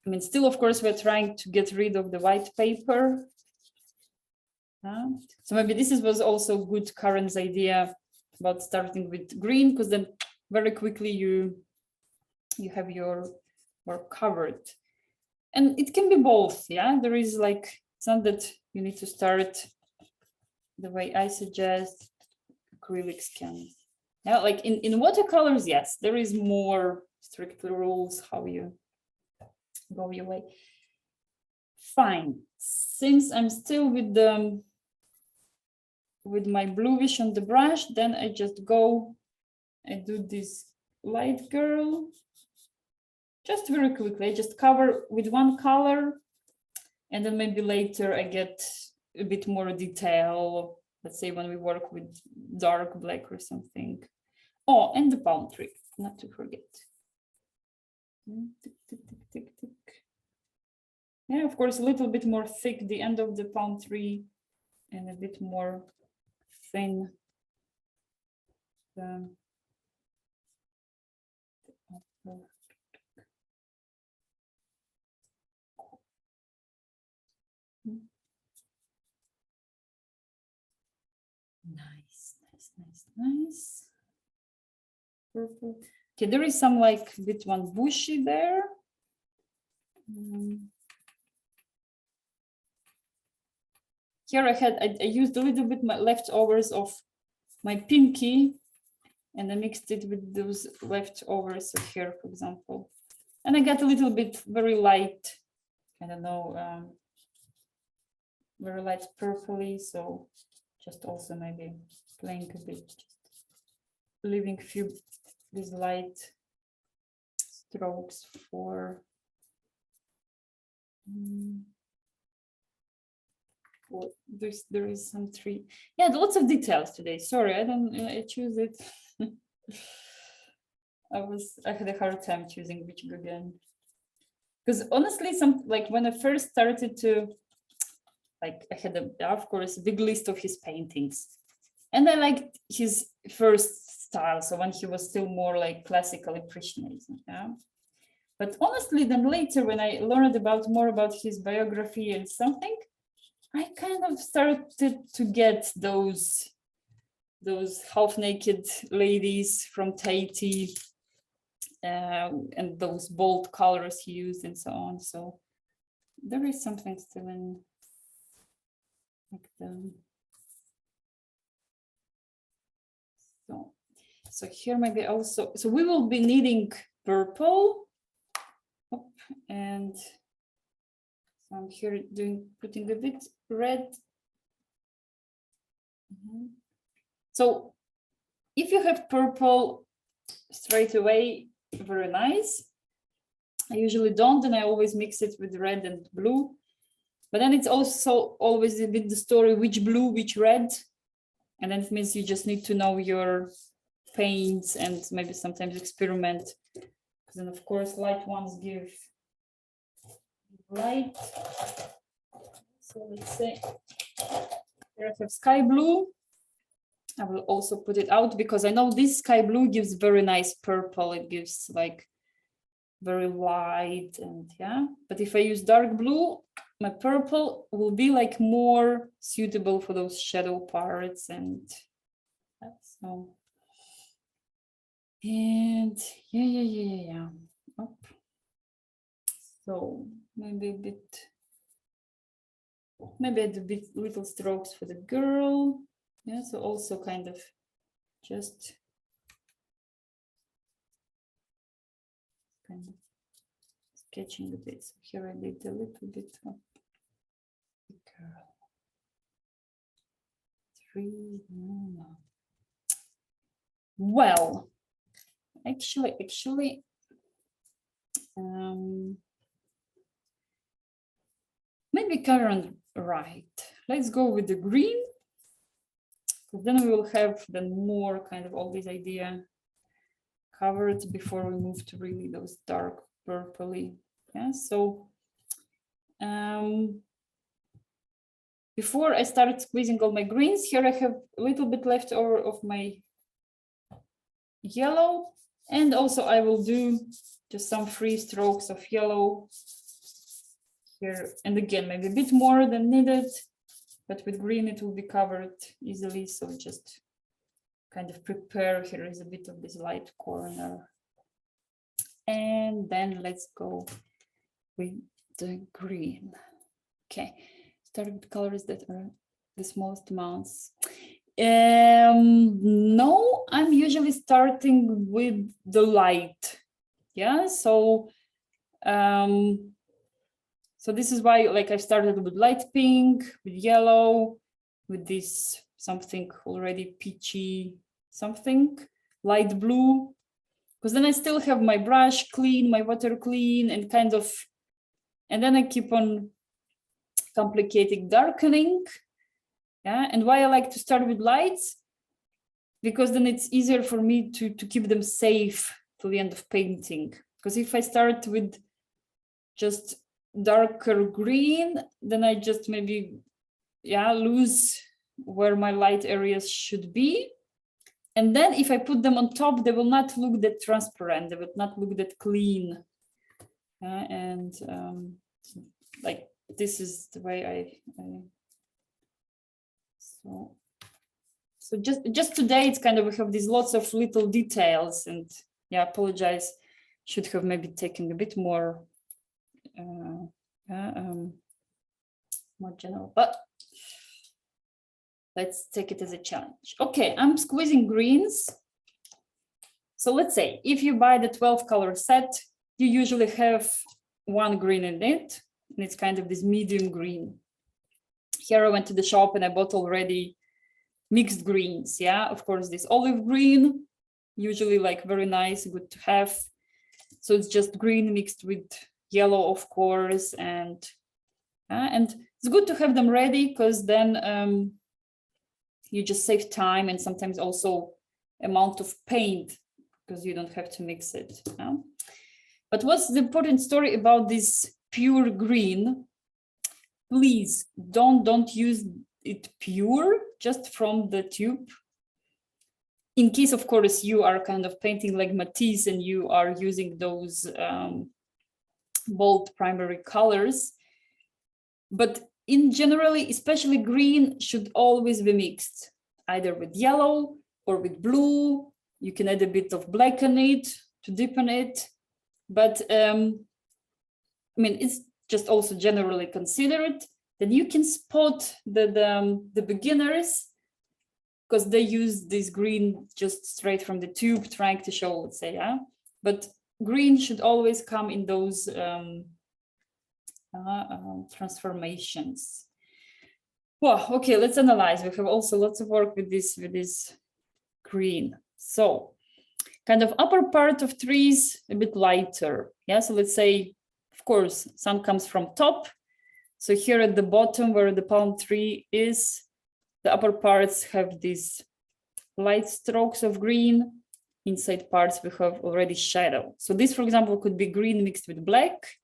mean, still, of course, we're trying to get rid of the white paper. So maybe this was also good Karen's idea about starting with green, because then very quickly you have your work covered. And it can be both, yeah? There is like, it's not that you need to start the way I suggest. Acrylics can, yeah, like in watercolors, yes, there is more strict rules how you go your way. Fine, since I'm still with my bluish on the brush, then I just go and do this light girl. Just very quickly, I just cover with one color, and then maybe later I get a bit more detail. Let's say when we work with dark black or something. Oh, and the palm tree, not to forget. Tick, tick, tick, tick, tick. Yeah, of course, a little bit more thick, the end of the palm tree, and a bit more thin. Nice, nice, nice, nice. Purple. Okay, there is some like bit one bushy there. Here I used a little bit my leftovers of my pinky, and I mixed it with those leftovers of here, for example. And I got a little bit very light, I don't know, very light purpley. So just also maybe playing a bit, leaving a few these light strokes for there is some tree. Yeah, lots of details today. Sorry, I choose it. I had a hard time choosing which Gauguin. Because honestly, like when I first started to, like I had of course, a big list of his paintings. And I liked his first style. So when he was still more like classical impressionism, yeah. But honestly, then later when I learned more about his biography and something, I kind of started to get those half-naked ladies from Tahiti, and those bold colors he used and so on. So there is something still in like the. So here maybe also, so we will be needing purple, and so I'm here putting a bit red. So if you have purple straight away, very nice. I usually don't, and I always mix it with red and blue. But then it's also always a bit the story, which blue, which red. And then it means you just need to know your paints and maybe sometimes experiment. Because then of course light ones give light. So let's say here I have sky blue. I will also put it out because I know this sky blue gives very nice purple. It gives like very light, and yeah. But if I use dark blue, my purple will be like more suitable for those shadow parts, and so. And yeah. Up. So maybe a bit, maybe a bit little strokes for the girl. Yeah, so also kind of just kind of sketching a bit. So here I did a little bit of the girl. 3, no. Well, actually, maybe Karen, right. Let's go with the green. Then we will have then more kind of all this idea covered before we move to really those dark purpley. Yeah, so before I started squeezing all my greens, here I have a little bit left over of my yellow, and also I will do just some free strokes of yellow here, and again maybe a bit more than needed, but with green it will be covered easily, so just kind of prepare. Here is a bit of this light corner, and then let's go with the green. Okay, start with colors that are the smallest amounts. No, I'm usually starting with the light. Yeah, so so this is why, like, I started with light pink, with yellow, with this something already peachy, something light blue, because then I still have my brush clean, my water clean, and kind of, and then I keep on complicating, darkening. Yeah, and why I like to start with lights, because then it's easier for me to keep them safe till the end of painting. Because if I start with just darker green, then I just maybe, yeah, lose where my light areas should be. And then if I put them on top, they will not look that transparent, they will not look that clean. And like, this is the way I so just today it's kind of, we have these lots of little details, and yeah, apologize, should have maybe taken a bit more more general, but let's take it as a challenge. Okay, I'm squeezing greens. So let's say if you buy the 12 color set, you usually have one green in it, and it's kind of this medium green. Here I went to the shop and I bought already mixed greens. Yeah, of course, this olive green, usually like very nice, good to have. So it's just green mixed with yellow, of course, and it's good to have them ready, because then you just save time and sometimes also amount of paint, because you don't have to mix it. Yeah? But what's the important story about this pure green? Please don't use it pure, just from the tube. In case, of course, you are kind of painting like Matisse and you are using those bold primary colors. But in generally, especially green should always be mixed, either with yellow or with blue. You can add a bit of black in it to deepen it. But I mean, it's just also generally considered that you can spot the beginners, because they use this green just straight from the tube, trying to show, let's say, yeah. But green should always come in those transformations. Well, okay, let's analyze. We have also lots of work with this green. So kind of upper part of trees, a bit lighter. Yeah, so let's say, of course, sun comes from top. So here at the bottom where the palm tree is, the upper parts have these light strokes of green. Inside parts we have already shadow. So this, for example, could be green mixed with black.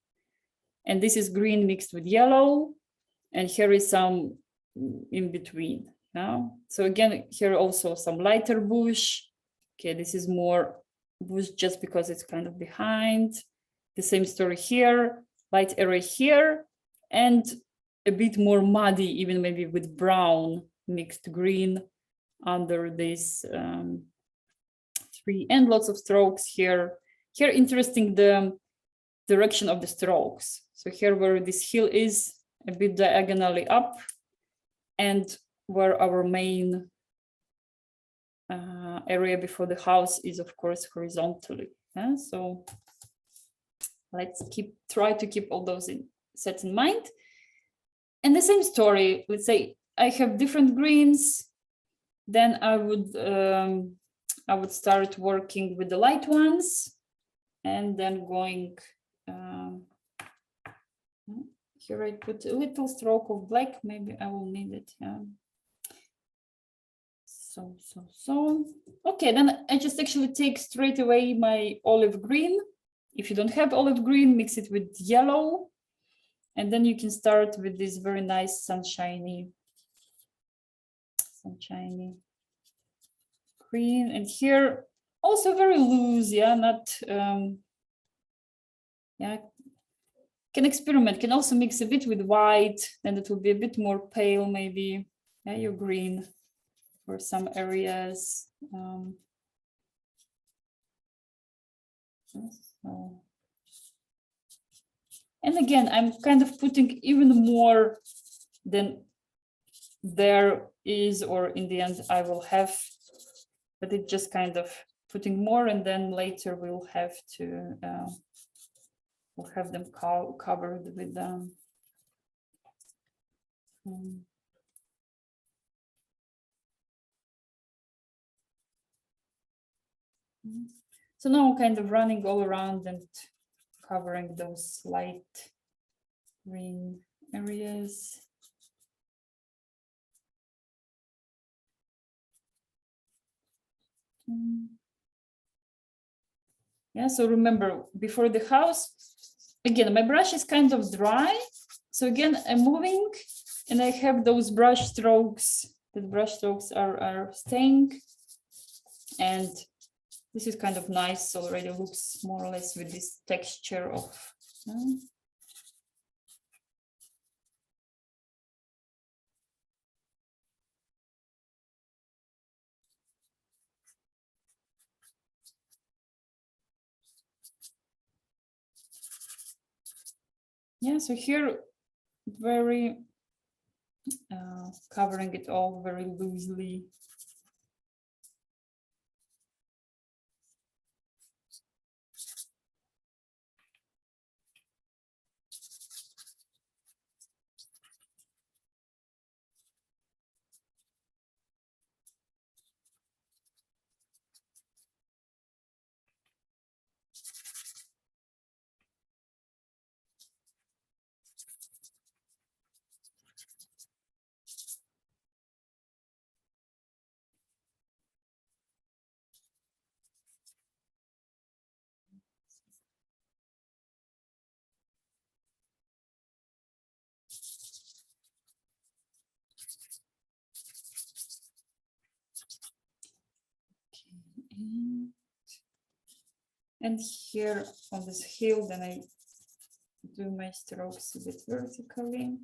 And this is green mixed with yellow. And here is some in between. Yeah? So again, here also some lighter bush. Okay, this is more bush just because it's kind of behind. The same story here, light area here, and a bit more muddy, even maybe with brown mixed green under this tree, and lots of strokes here. Here, interesting, the direction of the strokes. So here where this hill is, a bit diagonally up, and where our main area before the house is, of course, horizontally. Yeah? So let's try to keep all those sets in mind. And the same story, let's say I have different greens, then I would start working with the light ones, and then going here I put a little stroke of black, maybe I will need it. Yeah. Okay, then I just actually take straight away my olive green. If you don't have olive green, mix it with yellow. And then you can start with this very nice sunshiny green. And here also very loose, yeah, not, yeah, can experiment, can also mix a bit with white, then it will be a bit more pale maybe, yeah, your green for some areas. So. And again, I'm kind of putting even more than there is, or in the end I will have, but it's just kind of putting more, and then later we'll have to, we'll have them covered with them. So now I'm kind of running all around and covering those light green areas. Yeah, so remember, before the house, again, my brush is kind of dry. So again, I'm moving and I have those brush strokes. The brush strokes are staying. And this is kind of nice already, looks more or less with this texture of. Yeah, so here, very covering it all very loosely. And here on this heel, then I do my strokes a bit vertically.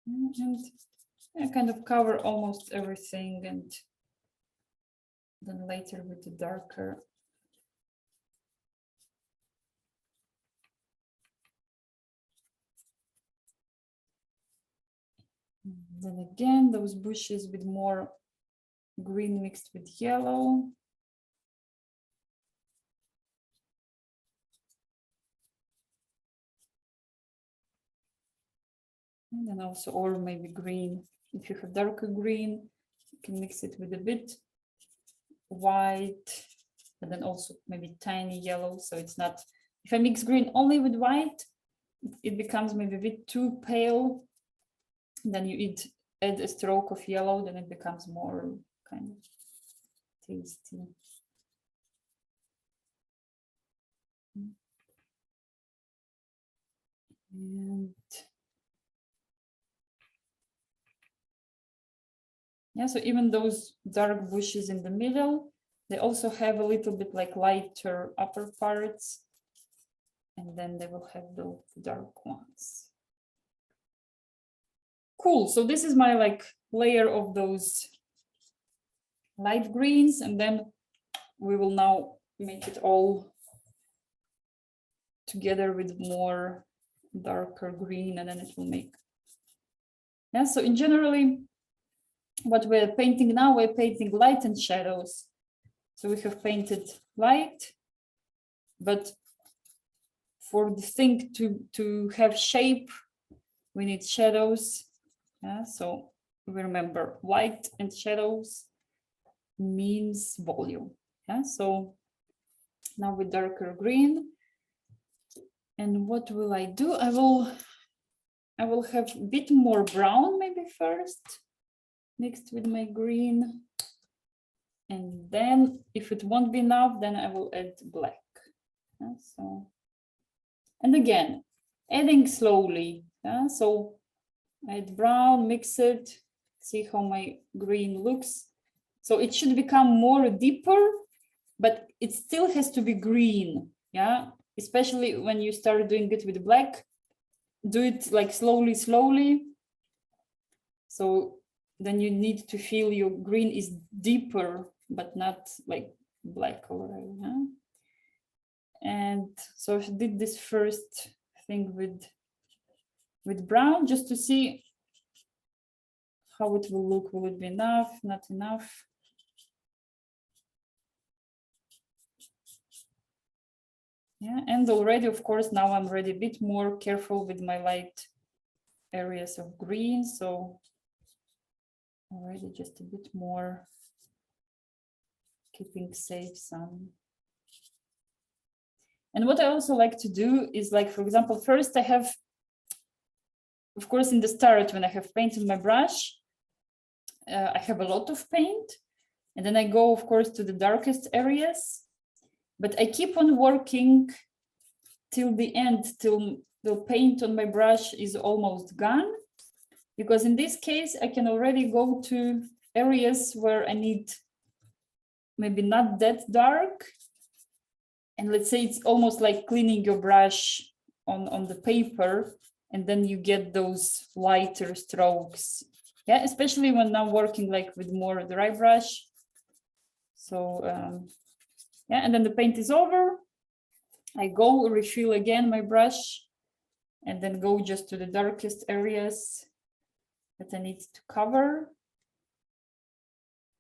And I kind of cover almost everything, and then later with the darker. Then again, those bushes with more green mixed with yellow. And then also, or maybe green. If you have darker green, you can mix it with a bit white, and then also maybe tiny yellow. So it's not, if I mix green only with white, it becomes maybe a bit too pale. Then you add a stroke of yellow, then it becomes more kind of tasty. And yeah, so even those dark bushes in the middle, they also have a little bit like lighter upper parts, and then they will have the dark ones. Cool, so this is my like layer of those light greens, and then we will now make it all together with more darker green, and then it will make. Yeah, so in generally, what we're painting now, we're painting light and shadows. So we have painted light, but for the thing to have shape, we need shadows. Yeah, so remember, light and shadows means volume. Yeah, so now with darker green. And what will I do? I will have a bit more brown maybe first, mixed with my green. And then if it won't be enough, then I will add black. Yeah, so, and again, adding slowly. Yeah, so add brown, mix it, see how my green looks. So it should become more deeper, but it still has to be green. Yeah, especially when you start doing it with black, do it like slowly, slowly. So then you need to feel your green is deeper, but not like black already. Huh? And so I did this first thing with brown just to see how it will look. Will it be enough? Not enough? Yeah, and already, of course, now I'm already a bit more careful with my light areas of green. So already just a bit more keeping safe some. And what I also like to do is, like, for example, first I have, of course, in the start when I have paint in my brush, I have a lot of paint. And then I go, of course, to the darkest areas. But I keep on working till the end, till the paint on my brush is almost gone. Because in this case, I can already go to areas where I need maybe not that dark. And let's say it's almost like cleaning your brush on the paper, and then you get those lighter strokes. Yeah, especially when I'm working like with more dry brush. So yeah, and then the paint is over. I go refill again my brush and then go just to the darkest areas that I need to cover.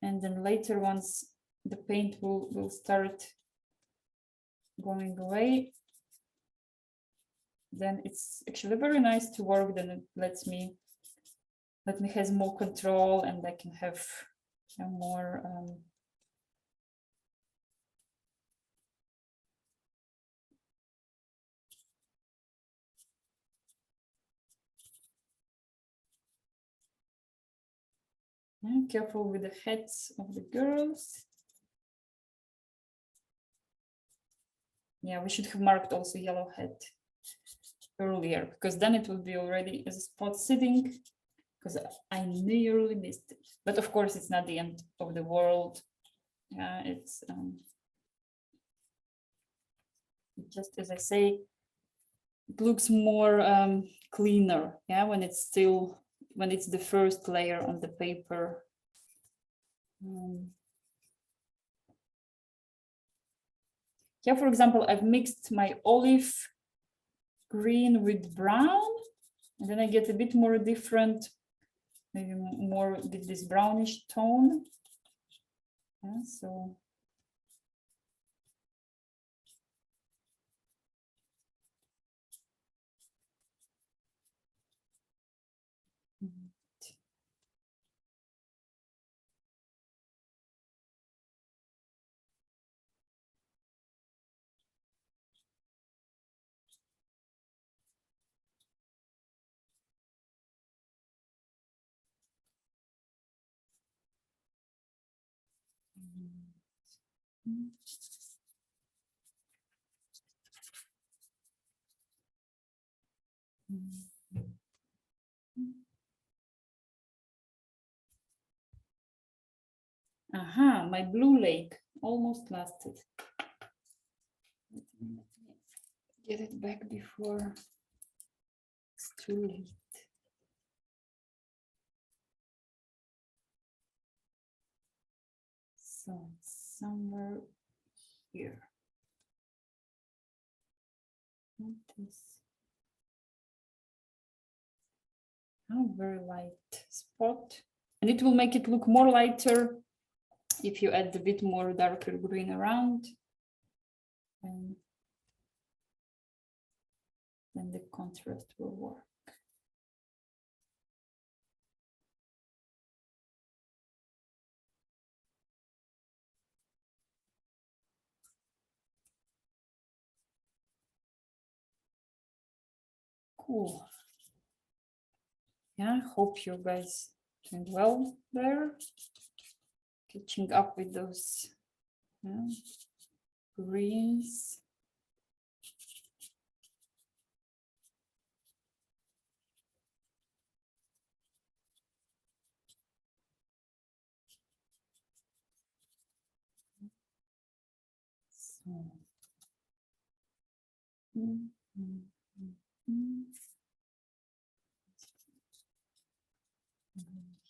And then later, once the paint will start going away, then it's actually very nice to work. Then it lets me has more control, and I can have more careful with the heads of the girls. Yeah, we should have marked also yellow head earlier, because then it will be already as a spot sitting, because I nearly missed it. But of course, it's not the end of the world. Yeah, it's just, as I say, it looks more cleaner. Yeah, when it's the first layer on the paper. Yeah, for example, I've mixed my olive green with brown, and then I get a bit more different, maybe more with this brownish tone. Yeah, so aha, my blue lake almost lasted. Let me get it back before it's too late. So it's somewhere here. Oh, very light spot, and it will make it look more lighter if you add a bit more darker green around, and then the contrast will work. Ooh. Yeah, I hope you guys doing well there. Catching up with those greens. So.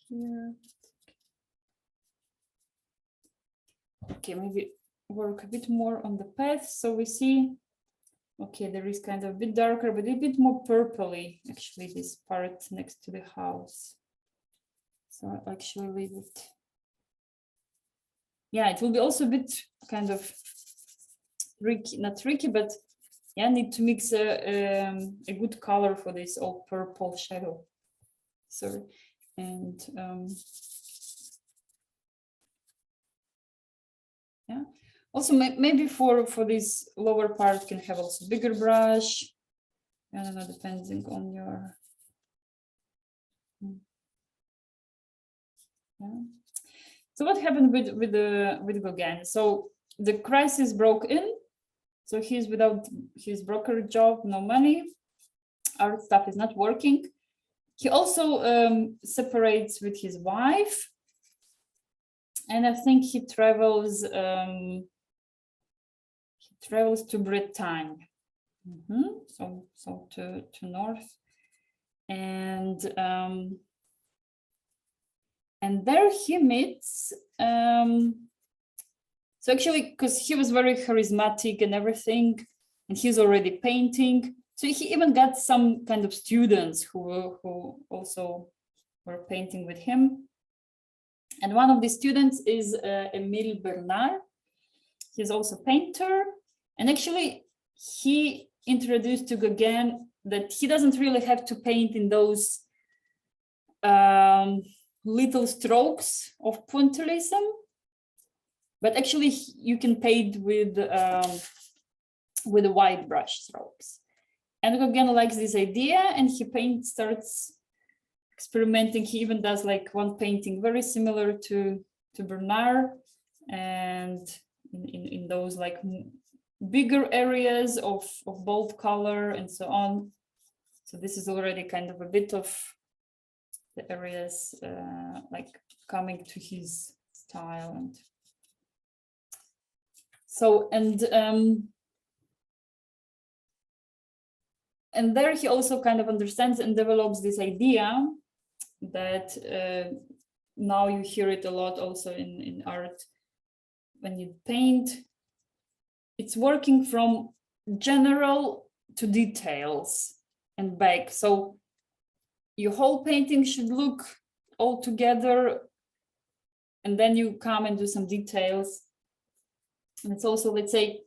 Here. Okay, maybe work a bit more on the path. So we see, okay, there is kind of a bit darker, but a bit more purpley, actually, this part next to the house. So I'll actually leave it. Yeah, it will be also a bit kind of tricky, not tricky, but yeah, need to mix a good color for this all purple shadow. Sorry, and yeah. Also, maybe for this lower part, can have also bigger brush. I don't know, depending on your. Yeah. So what happened with Gauguin? So the crisis broke in. So he's without his broker job, no money. Art stuff is not working. He also separates with his wife, and I think he travels to Bretagne. So to north, and there he meets. So actually, because he was very charismatic and everything, and he's already painting. So he even got some kind of students who also were painting with him. And one of the students is Emile Bernard. He's also a painter. And actually, he introduced to Gauguin that he doesn't really have to paint in those little strokes of pointillism, but actually you can paint with the wide brush strokes. And Gauguin likes this idea, and he starts experimenting. He even does like one painting very similar to Bernard, and in those like bigger areas of bold color and so on. So this is already kind of a bit of the areas like coming to his style. And so, and there he also kind of understands and develops this idea that now you hear it a lot also in art. When you paint, it's working from general to details and back. So your whole painting should look all together, and then you come and do some details. And it's also, let's say,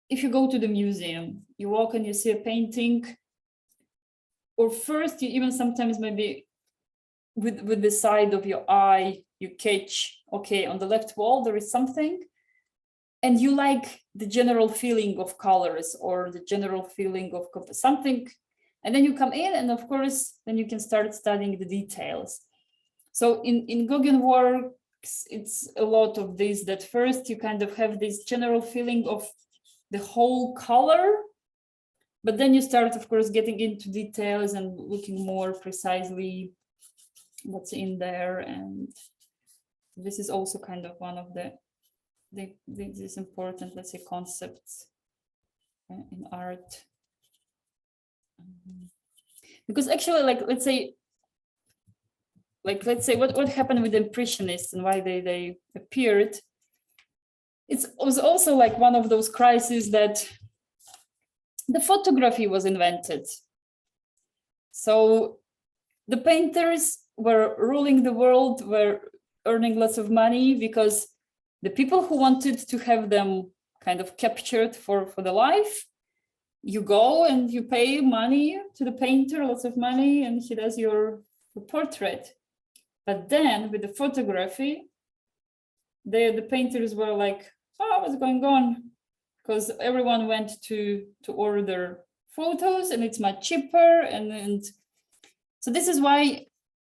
if you go to the museum, you walk and you see a painting, or first you even sometimes maybe with the side of your eye, you catch, okay, on the left wall, there is something, and you like the general feeling of colors or the general feeling of something, and then you come in, and of course, then you can start studying the details. So in Gauguin works, it's a lot of this, that first you kind of have this general feeling of the whole color, but then you start, of course, getting into details and looking more precisely what's in there. And this is also kind of one of these important, let's say, concepts in art. Because actually, like, let's say what happened with the Impressionists and why they appeared. It was also like one of those crises that the photography was invented. So the painters were ruling the world, were earning lots of money, because the people who wanted to have them kind of captured for the life, you go and you pay money to the painter, lots of money, and he does your portrait. But then with the photography, the painters were like, oh, what's going on? Because everyone went to order photos, and it's much cheaper. And so this is why,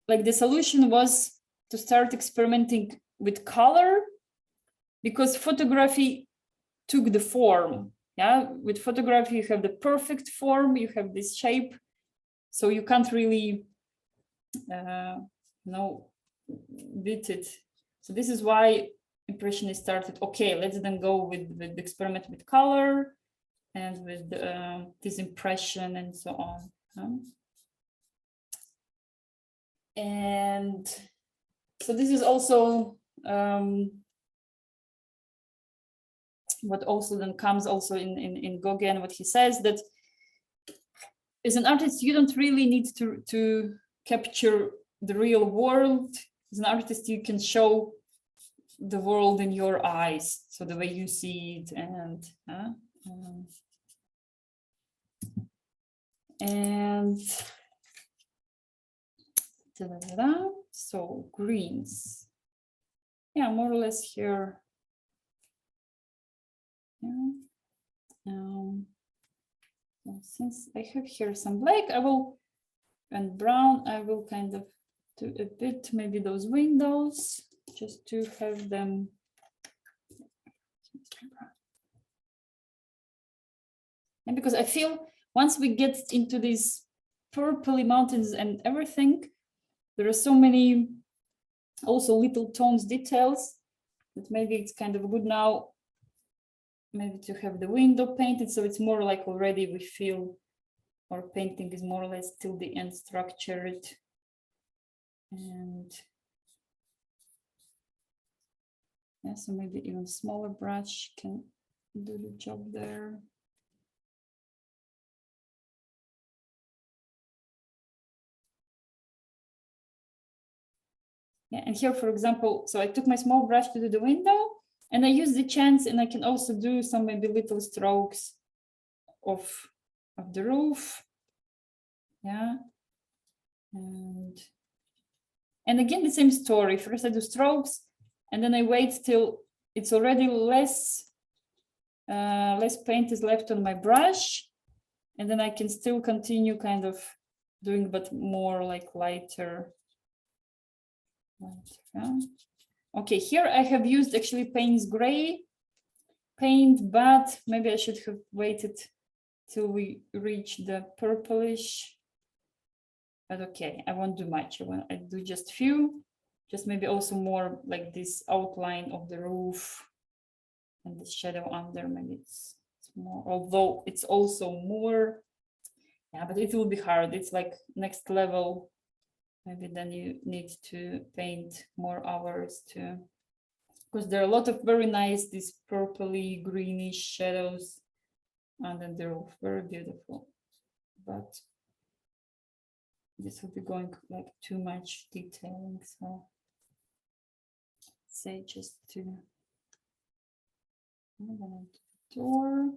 like, the solution was to start experimenting with color, because photography took the form. Yeah, with photography, you have the perfect form, you have this shape, so you can't really, beat it. So this is why Impressionists started. Okay, let's then go with the experiment with color and with this impression and so on. And so this is also what also then comes also in Gauguin, what he says, that as an artist, you don't really need to capture the real world. As an artist, you can show the world in your eyes, so the way you see it. And so greens, yeah, more or less here. Yeah. Since I have here some black, I will, and brown, I will kind of do a bit, maybe those windows, just to have them. And because I feel once we get into these purpley mountains and everything, there are so many also little tones, details, that maybe it's kind of good now maybe to have the window painted, so it's more like already we feel our painting is more or less till the end structured. And yeah, so maybe even smaller brush can do the job there. Yeah, and here, for example, so I took my small brush to do the window, and I use the chance, and I can also do some maybe little strokes of the roof. Yeah. And again, the same story. First I do strokes, and then I wait till it's already less paint is left on my brush, and then I can still continue kind of doing, but more like lighter. Yeah. Okay, here I have used actually Payne's gray paint, but maybe I should have waited till we reach the purplish. But okay, I won't do much. I do just few, just maybe also more like this outline of the roof and the shadow under. Maybe it's more, although it's also more. Yeah, but it will be hard. It's like next level. Maybe then you need to paint more hours too, because there are a lot of very nice, these purpley greenish shadows, and then they're very beautiful. But this will be going like too much detailing, so say just to door.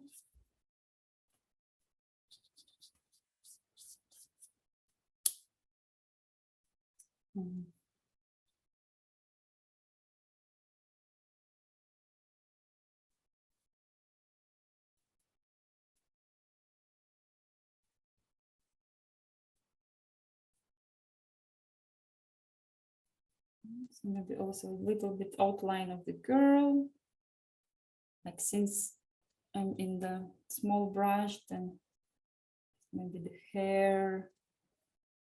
So maybe also a little bit outline of the girl. Like since I'm in the small brush, then maybe the hair,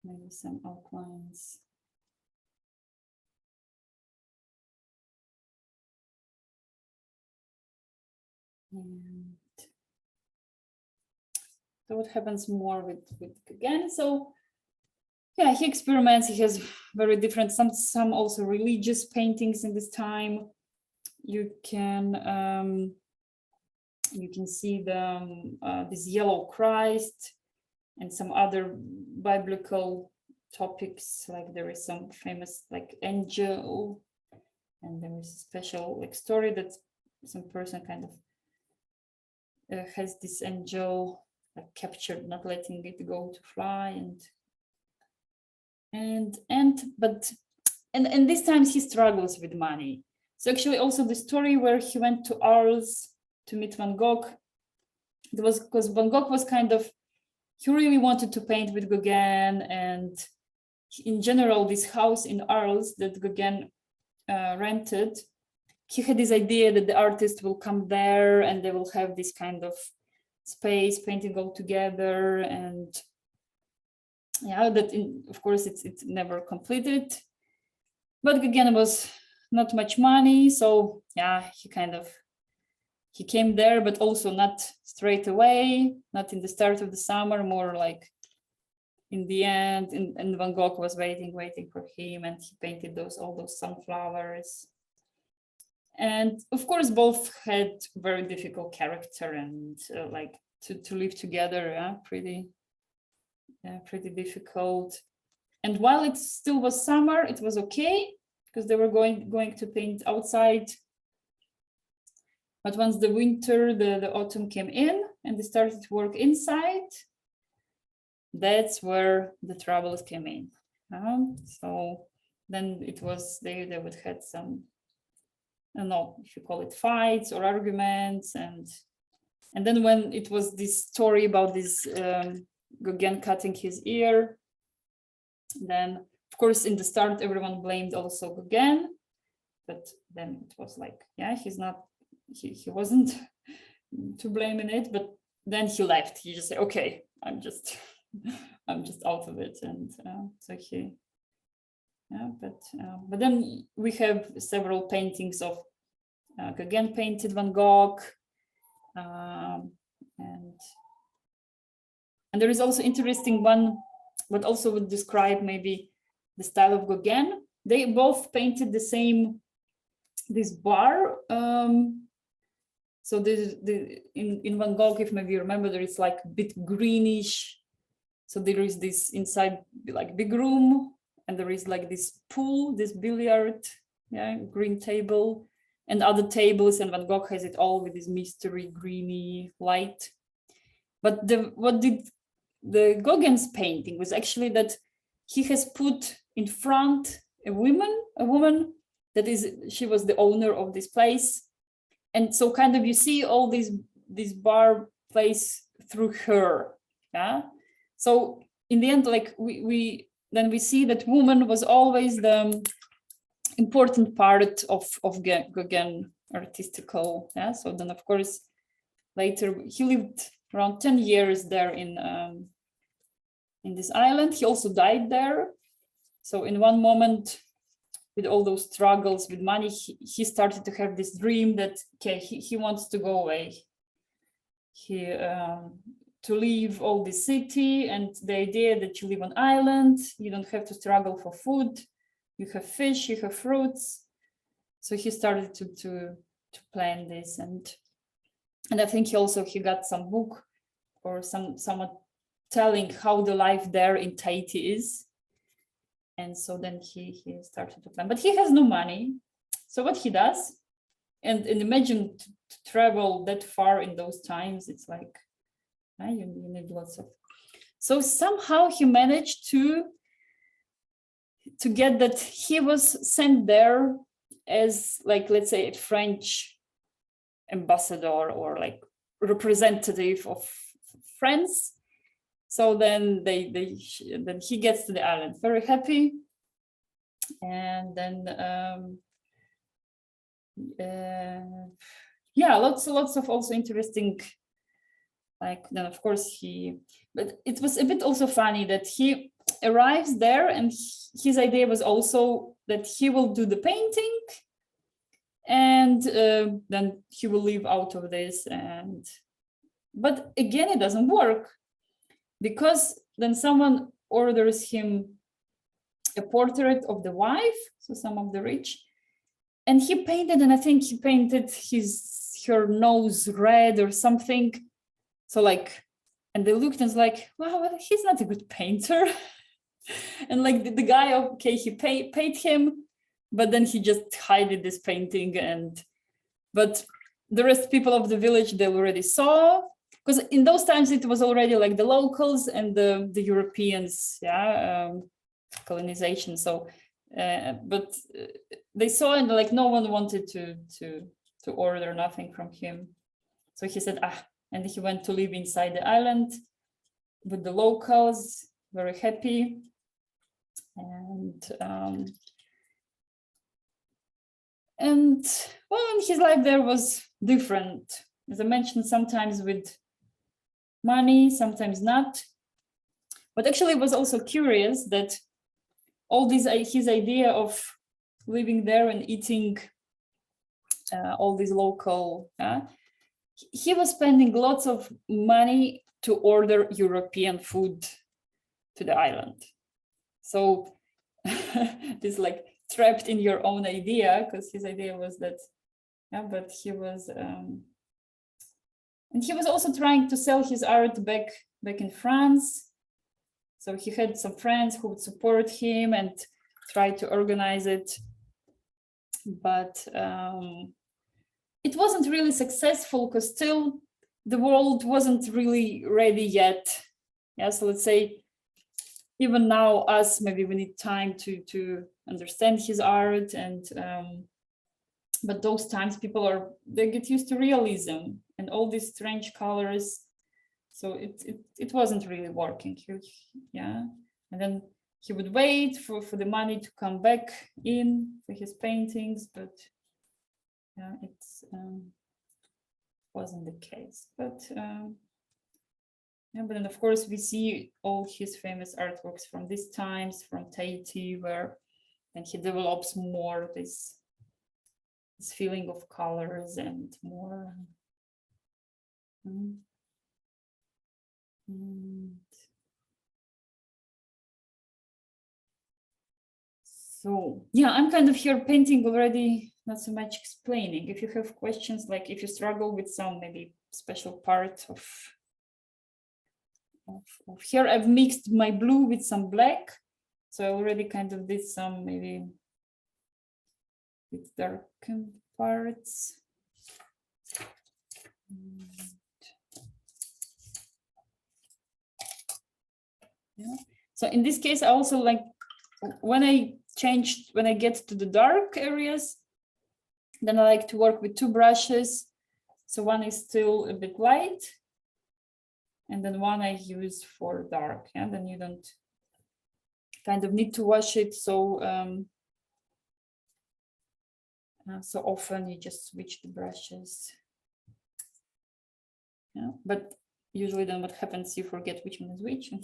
maybe some outlines. And so what happens more with again? So yeah, he experiments. He has very different, some also religious paintings in this time. You can see the this yellow Christ and some other biblical topics, like there is some famous like angel, and there is a special like story that some person kind of has this angel like captured, not letting it go to fly, and this times he struggles with money. So actually also the story where he went to Arles to meet Van Gogh, it was because Van Gogh was kind of he really wanted to paint with Gauguin, and in general, this house in Arles that Gauguin rented, he had this idea that the artist will come there and they will have this kind of space painting all together, and yeah, that of course it's never completed. But Gauguin was not much money, so yeah, he came there, but also not straight away, not in the start of the summer, more like in the end. And Van Gogh was waiting for him, and he painted all those sunflowers. And of course, both had very difficult character, and like to live together, yeah, pretty difficult. And while it still was summer, it was okay because they were going to paint outside. But once the winter, the autumn came in, and they started to work inside, that's where the troubles came in. So then it was they would have some, I don't know if you call it fights or arguments, and then when it was this story about this Gauguin cutting his ear, then of course in the start everyone blamed also Gauguin, but then it was like, yeah, he wasn't to blame in it, but then he left. He just said, okay, I'm just out of it, and so he. Yeah, but then we have several paintings of Gauguin painted Van Gogh, and there is also interesting one, but also would describe maybe the style of Gauguin. They both painted the same, this bar. So in Van Gogh, if maybe you remember, there is like a bit greenish. So there is this inside like big room, and there is like this pool, this billiard, yeah, green table, and other tables, and Van Gogh has it all with this mystery greeny light. But what did the Gauguin's painting was actually that he has put in front a woman that she was the owner of this place, and so kind of you see all this bar place through her, yeah. So in the end, like we see that woman was always the important part of Gauguin artistical, yeah. So then of course later he lived around 10 years there in this island. He also died there. So in one moment, with all those struggles with money, he started to have this dream that, okay, he wants to go away. To leave all the city, and the idea that you live on island, you don't have to struggle for food, you have fish, you have fruits. So he started to plan this, and I think he got some book or someone telling how the life there in Tahiti is. And so then he started to plan, but he has no money. So what he does, and imagine to travel that far in those times, it's like, you need lots of. So somehow he managed to get that he was sent there as, like, let's say, a French ambassador or like representative of France. So then then he gets to the island very happy, and then lots of also interesting. Like then of course but it was a bit also funny that he arrives there, and his idea was also that he will do the painting, and then he will live out of this. But again, it doesn't work, because then someone orders him a portrait of the wife, so some of the rich, and he painted, and I think he painted her nose red or something. So like, and they looked and was like, wow, he's not a good painter. And like the guy, okay, he paid him, but then he just hid this painting. But the rest people of the village, they already saw, because in those times it was already like the locals and the Europeans, colonization. So, but they saw, and like no one wanted to order nothing from him. So he said, and he went to live inside the island. with the locals, very happy. And well, in his life there was different, as I mentioned, sometimes with money, sometimes not. But actually it was also curious that all this, his idea of living there and eating all these local, he was spending lots of money to order European food to the island. So this like trapped in your own idea, because his idea was that, but he was, and he was also trying to sell his art back in France. So he had some friends who would support him and try to organize it, but it wasn't really successful because still the world wasn't really ready yet. Yeah, so let's say even now us, maybe we need time to understand his art, and but those times people they get used to realism and all these strange colors. So it wasn't really working. Yeah, and then he would wait for the money to come back in for his paintings, but yeah, it wasn't the case. But yeah, but then of course we see all his famous artworks from these times, from Tahiti, where then he develops more this feeling of colors and more. So yeah, I'm kind of here painting already, not so much explaining. If you have questions, like if you struggle with some maybe special part of here, I've mixed my blue with some black. So I already kind of did some maybe with darkened parts. Yeah. So in this case, I also like when I get to the dark areas, then I like to work with two brushes. So one is still a bit light, and then one I use for dark. Yeah, then you don't kind of need to wash it so so often. You just switch the brushes. Yeah, but usually then what happens, you forget which one is which, and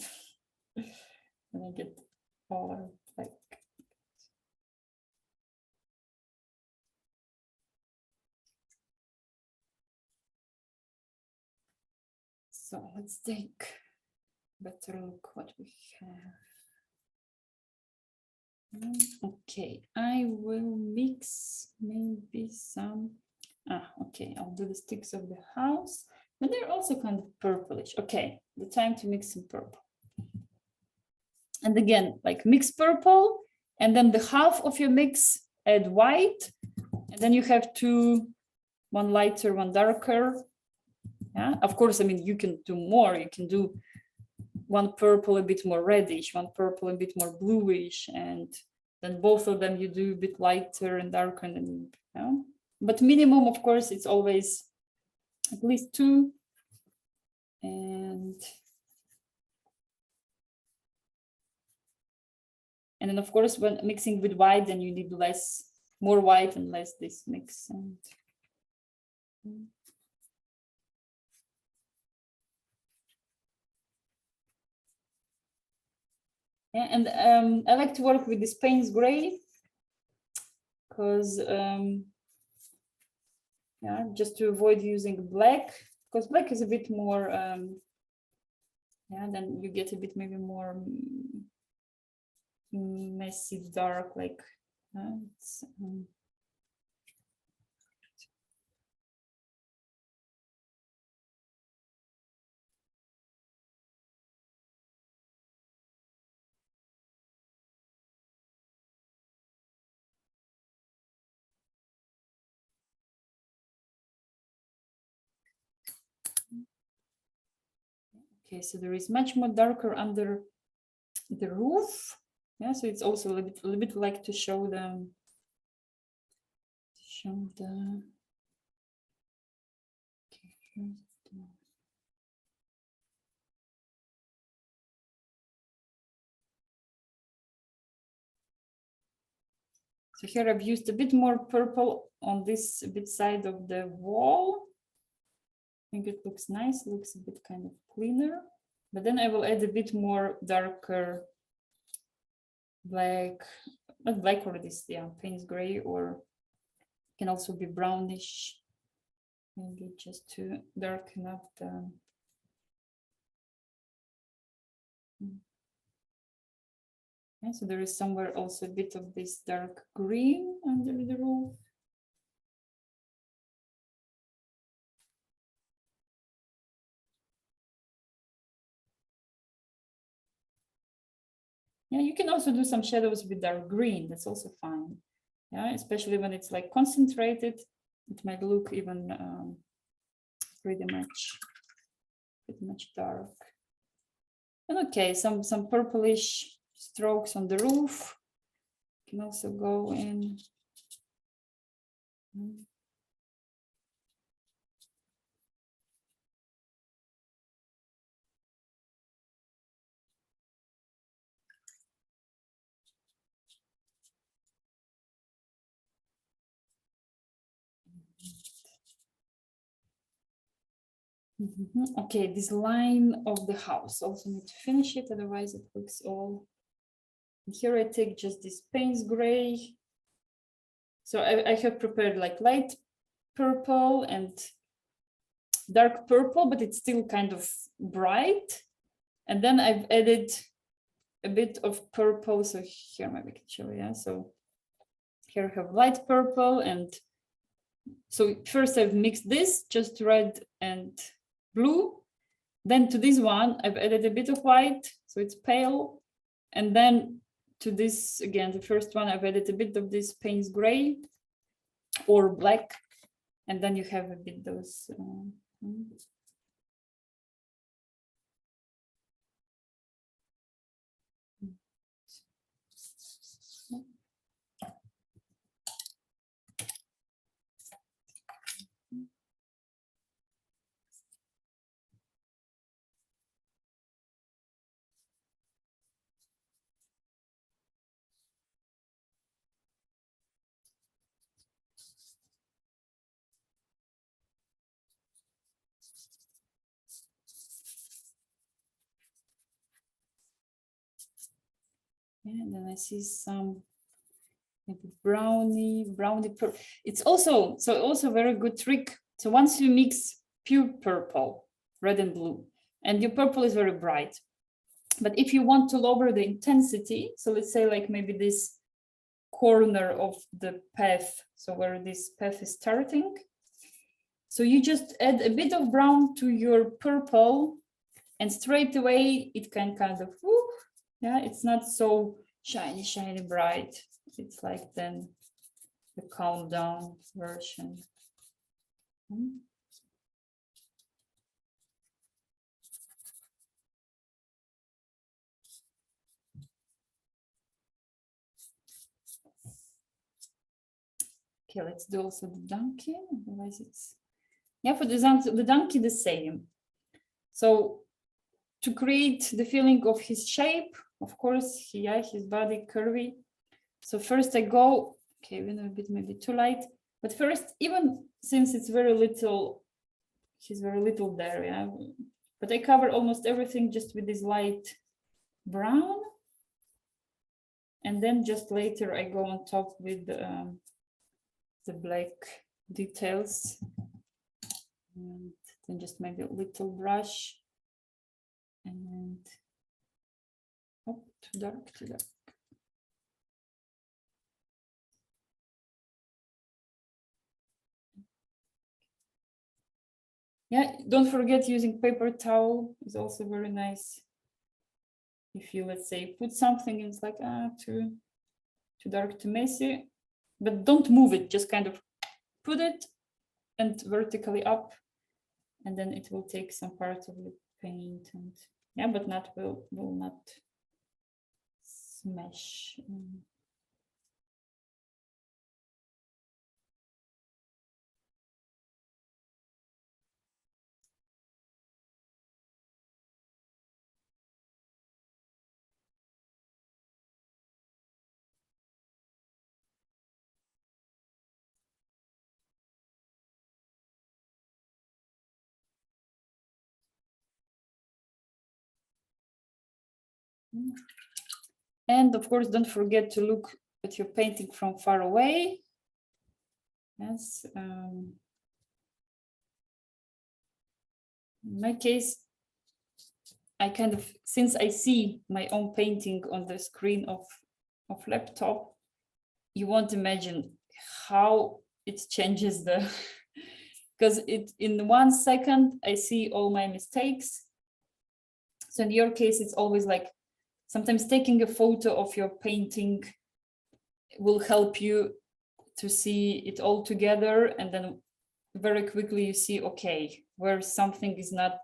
I get all like. So let's take a better look what we have. Okay, I will mix maybe some. Okay, I'll do the sticks of the house, but they're also kind of purplish. Okay, the time to mix some purple. And again, like mix purple, and then the half of your mix add white, and then you have one lighter, one darker. Yeah, of course, I mean, you can do more. You can do one purple a bit more reddish, one purple a bit more bluish, and then both of them you do a bit lighter and darker. And but minimum, of course, it's always at least two. And then of course, when mixing with white, then you need more white and less this mix. And yeah, and I like to work with this Payne's gray because yeah, just to avoid using black, because black is a bit more yeah, then you get a bit maybe more messy dark, like it's, okay, so there is much more darker under the roof. Yeah, so it's also a little bit like to show the okay, So here I've used a bit more purple on this bit side of the wall. I think it looks nice, looks a bit kind of cleaner. But then I will add a bit more darker black, not black or this, yeah, Payne's gray, or can also be brownish. Maybe just to darken up the. Yeah, so there is somewhere also a bit of this dark green under the roof. Yeah, you can also do some shadows with dark green. That's also fine. Yeah, especially when it's like concentrated, it might look even pretty much dark. And okay, some purplish strokes on the roof can also go in. Okay, this line of the house also need to finish it, otherwise it looks all. And here I take just this Payne's gray. So I have prepared like light purple and dark purple, but it's still kind of bright. And then I've added a bit of purple. So here maybe I can show you. Yeah. So here I have light purple, and so first I've mixed this, just red and blue. Then to this one, I've added a bit of white, so it's pale. And then to this, again, the first one, I've added a bit of this Payne's gray or black. And then you have a bit those. Yeah, and then I see some maybe brownie. It's also very good trick. So once you mix pure purple, red and blue, and your purple is very bright. But if you want to lower the intensity, so let's say like maybe this corner of the path, so where this path is starting, so you just add a bit of brown to your purple, and straight away it can kind of, yeah, it's not so shiny bright. It's like then the calm down version. Okay, let's do also the donkey. Otherwise, it's for the donkey the same. So to create the feeling of his shape, of course, his body curvy. So first I go, okay, a bit maybe too light, but first, even since it's very little, he's very little there, yeah. But I cover almost everything just with this light brown, and then just later I go on top with the black details, and then just maybe a little brush, and too dark. Yeah, don't forget using paper towel is also very nice. If you, let's say, put something and it's like too dark, too messy, but don't move it, just kind of put it and vertically up, and then it will take some part of the paint, and but will not smash. And of course, don't forget to look at your painting from far away. Yes. In my case, I kind of, since I see my own painting on the screen of laptop, you won't imagine how it changes the, because it in 1 second, I see all my mistakes. So in your case, it's always like, sometimes taking a photo of your painting will help you to see it all together. And then very quickly you see, okay, where something is not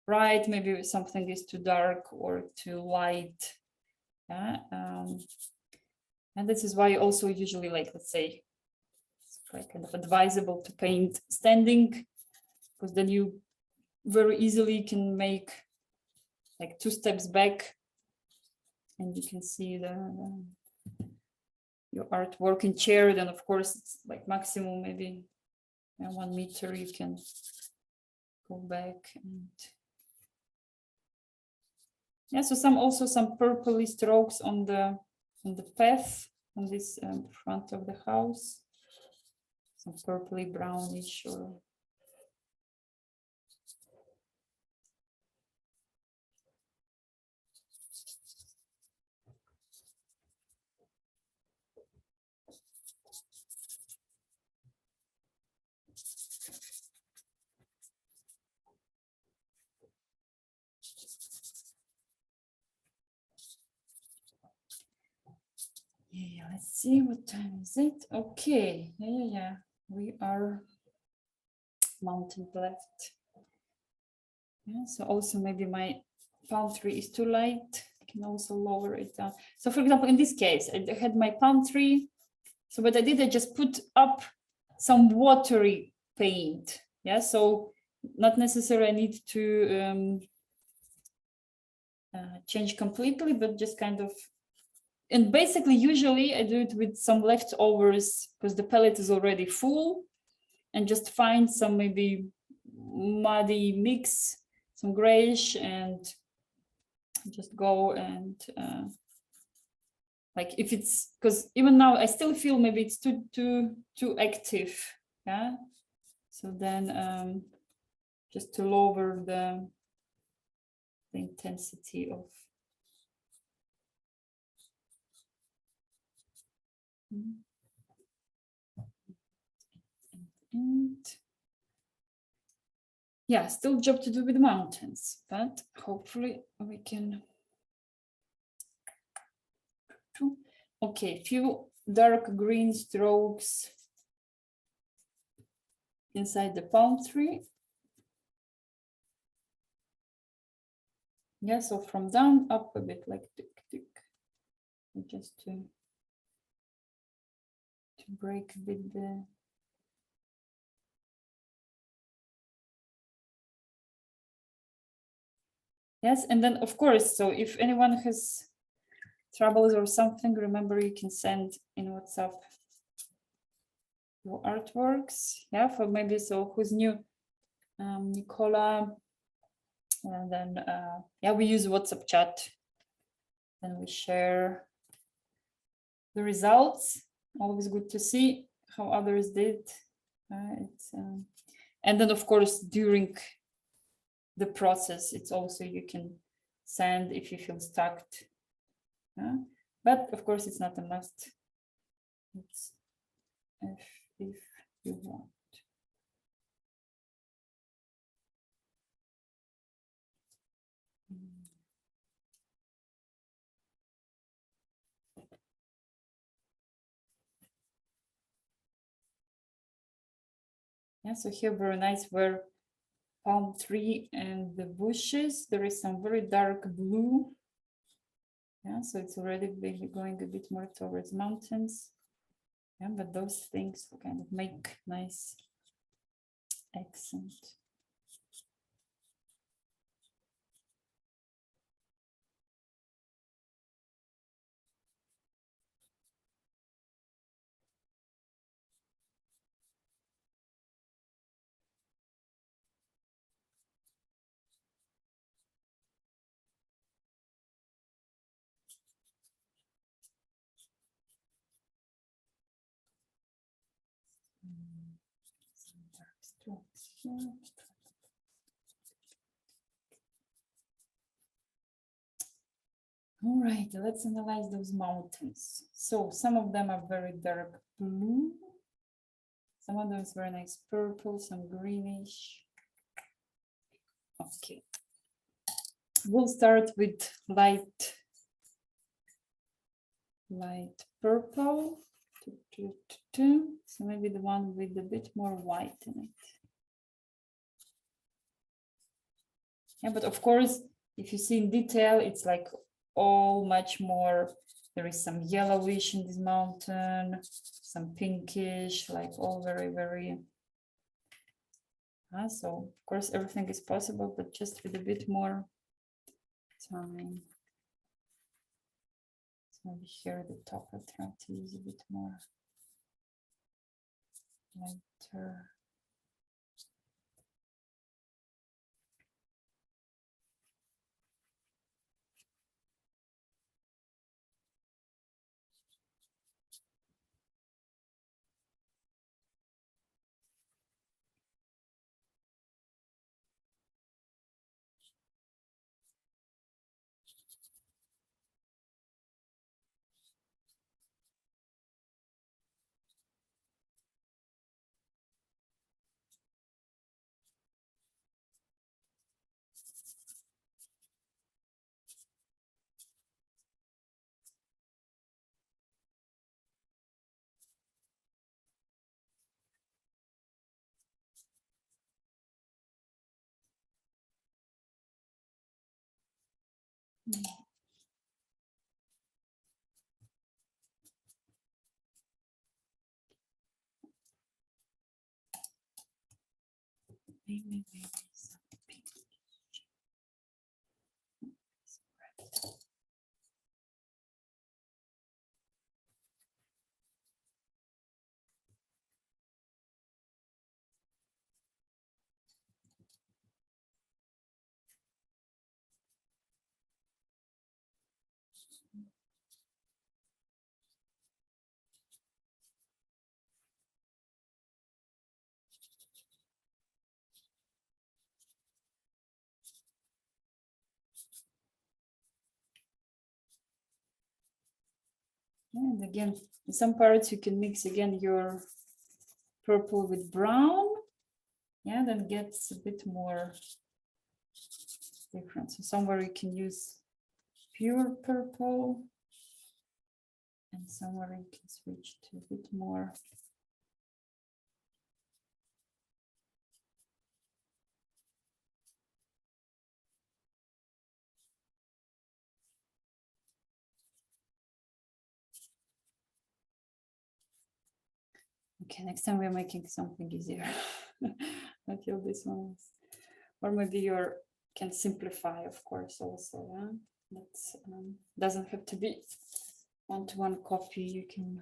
right, maybe something is too dark or too light. Yeah. And this is why also usually, like, let's say, it's like kind of advisable to paint standing, because then you very easily can make like 2 steps back and you can see your artwork in chair. Then of course it's like maximum maybe 1 meter, you can go back. And yeah, so some purpley strokes on the path on this front of the house, some purpley brownish or yeah, let's see, what time is it? Okay, yeah, we are mountain left. Yeah, so also maybe my palm tree is too light. I can also lower it down. So for example, in this case, I had my palm tree. So what I did, I just put up some watery paint. Yeah, so not necessarily I need to change completely, but just kind of, and basically usually I do it with some leftovers because the palette is already full, and just find some maybe muddy mix, some grayish, and just go and like if it's, because even now I still feel maybe it's too active. Yeah, so then just to lower the intensity of and yeah, still job to do with mountains, but hopefully we can. Okay, few dark green strokes inside the palm tree. Yeah, so from down up a bit, like tick tick, just to break a bit the. Yes, and then of course, so if anyone has troubles or something, remember you can send in WhatsApp your artworks. Yeah, for maybe, so who's new, Nicola, and then yeah, we use WhatsApp chat, and we share the results. Always good to see how others did. And then of course during the process, it's also, you can send if you feel stuck. But of course it's not a must. It's if you want. Yeah, so here very nice where palm tree and the bushes, there is some very dark blue. Yeah, so it's already going a bit more towards mountains. Yeah, but those things kind of make nice accent. dark strokes here. All right, let's analyze those mountains. So some of them are very dark blue. Some of them is very nice purple, some greenish. Okay. We'll start with light purple. So maybe the one with a bit more white in it. Yeah, but of course, if you see in detail, it's like all much more. There is some yellowish in this mountain, some pinkish, like all very, very. So of course, everything is possible, but just with a bit more time. So maybe here at the top, I try to use a bit more lighter. Maybe some pink. And again, in some parts you can mix again your purple with brown. Yeah, then gets a bit more different. So somewhere you can use pure purple, and somewhere you can switch to a bit more. Okay, next time we're making something easier. I feel this one is, or maybe you can simplify, of course, also. Yeah, that doesn't have to be one-to-one copy. You can.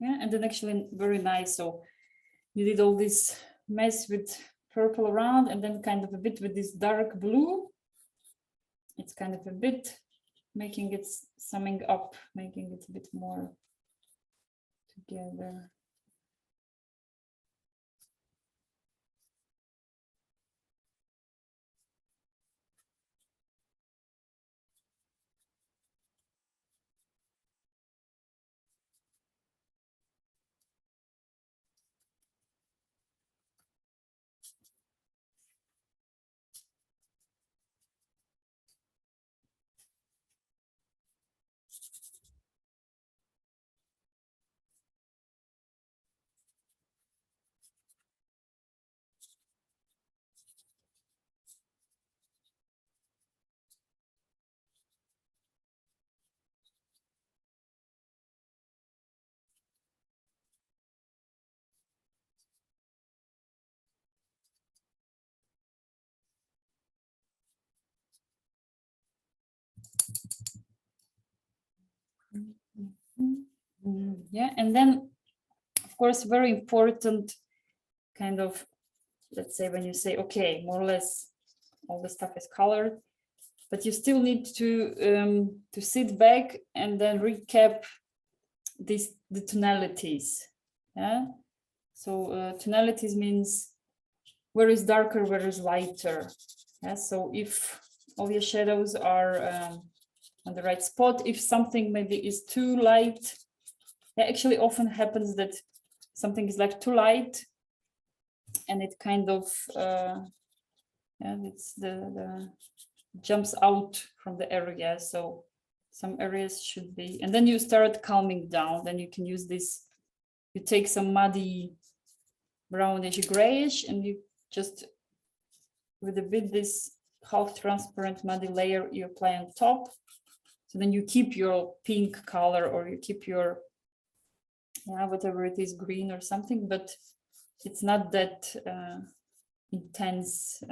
Yeah, and then actually very nice. So you did all this mess with purple around and then kind of a bit with this dark blue. It's kind of a bit making it summing up, making it a bit more together. Yeah, and then of course very important kind of, let's say when you say okay, more or less all the stuff is colored, but you still need to sit back and then recap the tonalities. Yeah, so tonalities means where is darker, where is lighter. Yeah, so if all your shadows are on the right spot, if something maybe is too light, yeah, actually often happens that something is like too light and it kind of yeah, it's the jumps out from the area. So some areas should be, and then you start calming down. Then you can use this, you take some muddy brownish grayish and you just with a bit this half transparent muddy layer you apply on top. So then you keep your pink color or you keep your, yeah, whatever it is, green or something, but it's not that intense.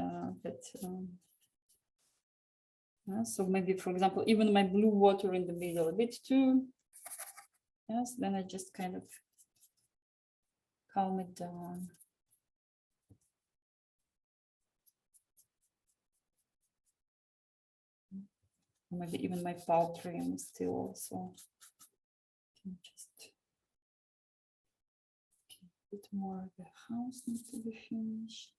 So maybe, for example, even my blue water in the middle a bit too. Yes, then I just kind of calm it down. Maybe even my paltry still also. Just a bit more of the house needs to be finished.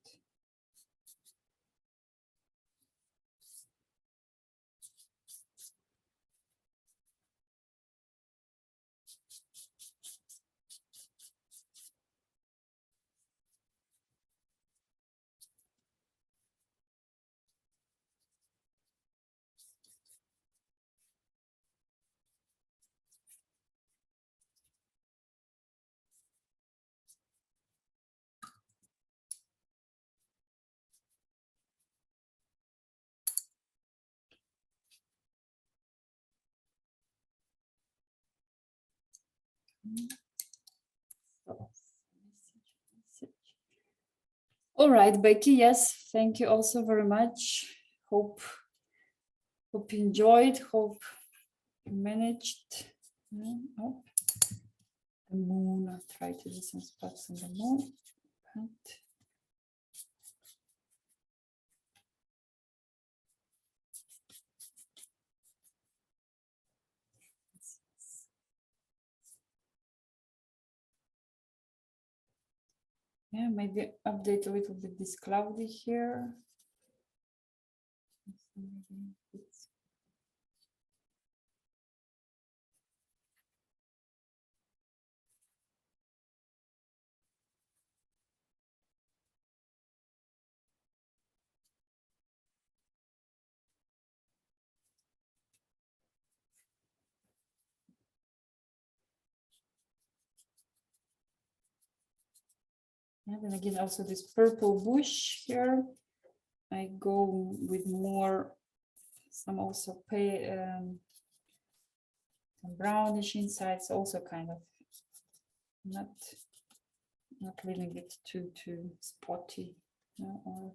All right, Becky, yes, thank you also very much. Hope you enjoyed, hope you managed. Oh, the moon, I'll try to do some spots on the moon. Right. Yeah, maybe update a little bit this cloudy here. Yeah, then again, also this purple bush here. I go with more, some also pay some brownish insides, also kind of not leaving it too spotty. Or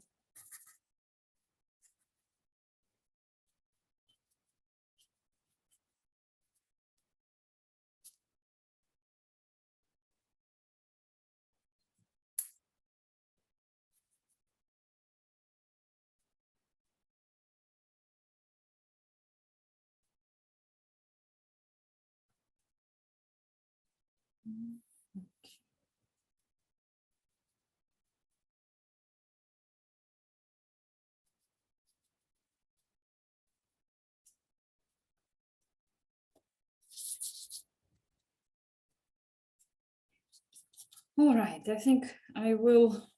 All right, I think I will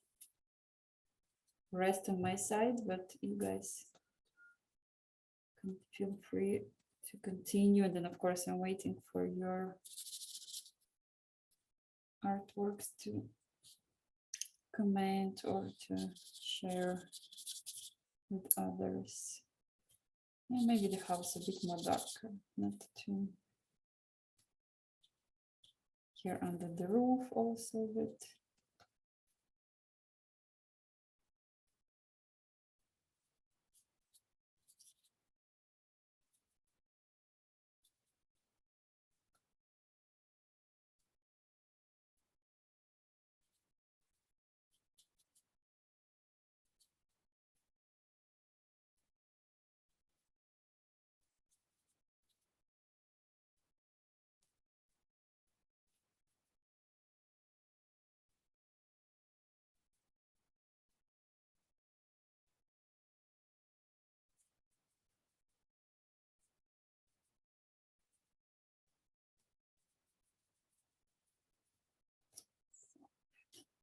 rest on my side, but you guys can feel free to continue. And then of course I'm waiting for your artworks to comment or to share with others. And maybe the house a bit more darker, not too. Here under the roof also, but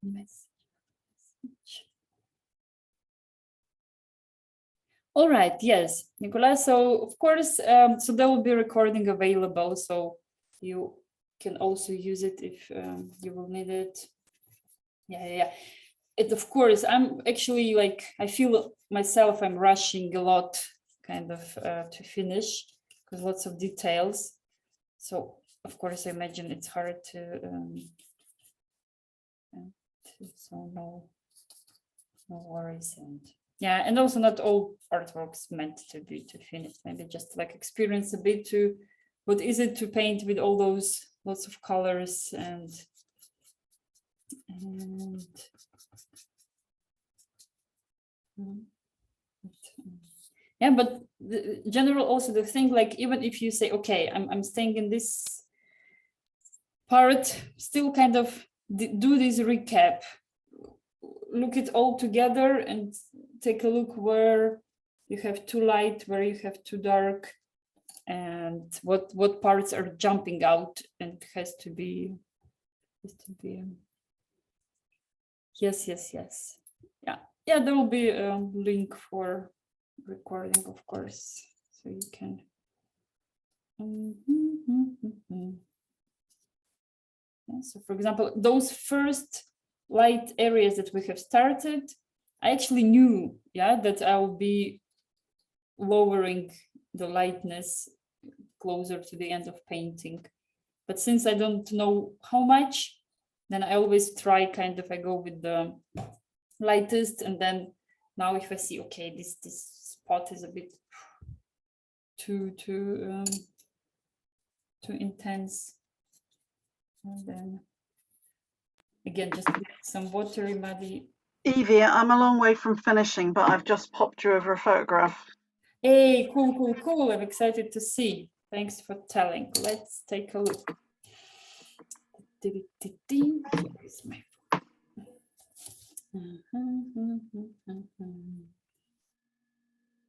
message. All right, yes, Nicolas. So of course, so there will be recording available, so you can also use it if you will need it. Yeah. It, of course, I'm actually like, I feel myself, I'm rushing a lot kind of to finish because lots of details. So of course, I imagine it's hard to so no worries. And yeah, and also not all artworks meant to be finished, maybe just like experience a bit to what is it to paint with all those lots of colors and yeah, but the general also the thing, like even if you say, okay, I'm staying in this part, still kind of do this recap, look it all together and take a look where you have too light, where you have too dark, and what parts are jumping out and has to be yes. Yeah, there will be a link for recording, of course, so you can yeah, so for example, those first light areas that we have started, I actually knew, yeah, that I will be lowering the lightness closer to the end of painting. But since I don't know how much, then I always try kind of, I go with the lightest, and then now if I see, okay, this spot is a bit too intense, and then again just some watery muddy. Evie, I'm a long way from finishing, but I've just popped you over a photograph. Hey, cool. I'm excited to see. Thanks for telling. Let's take a look. Here's my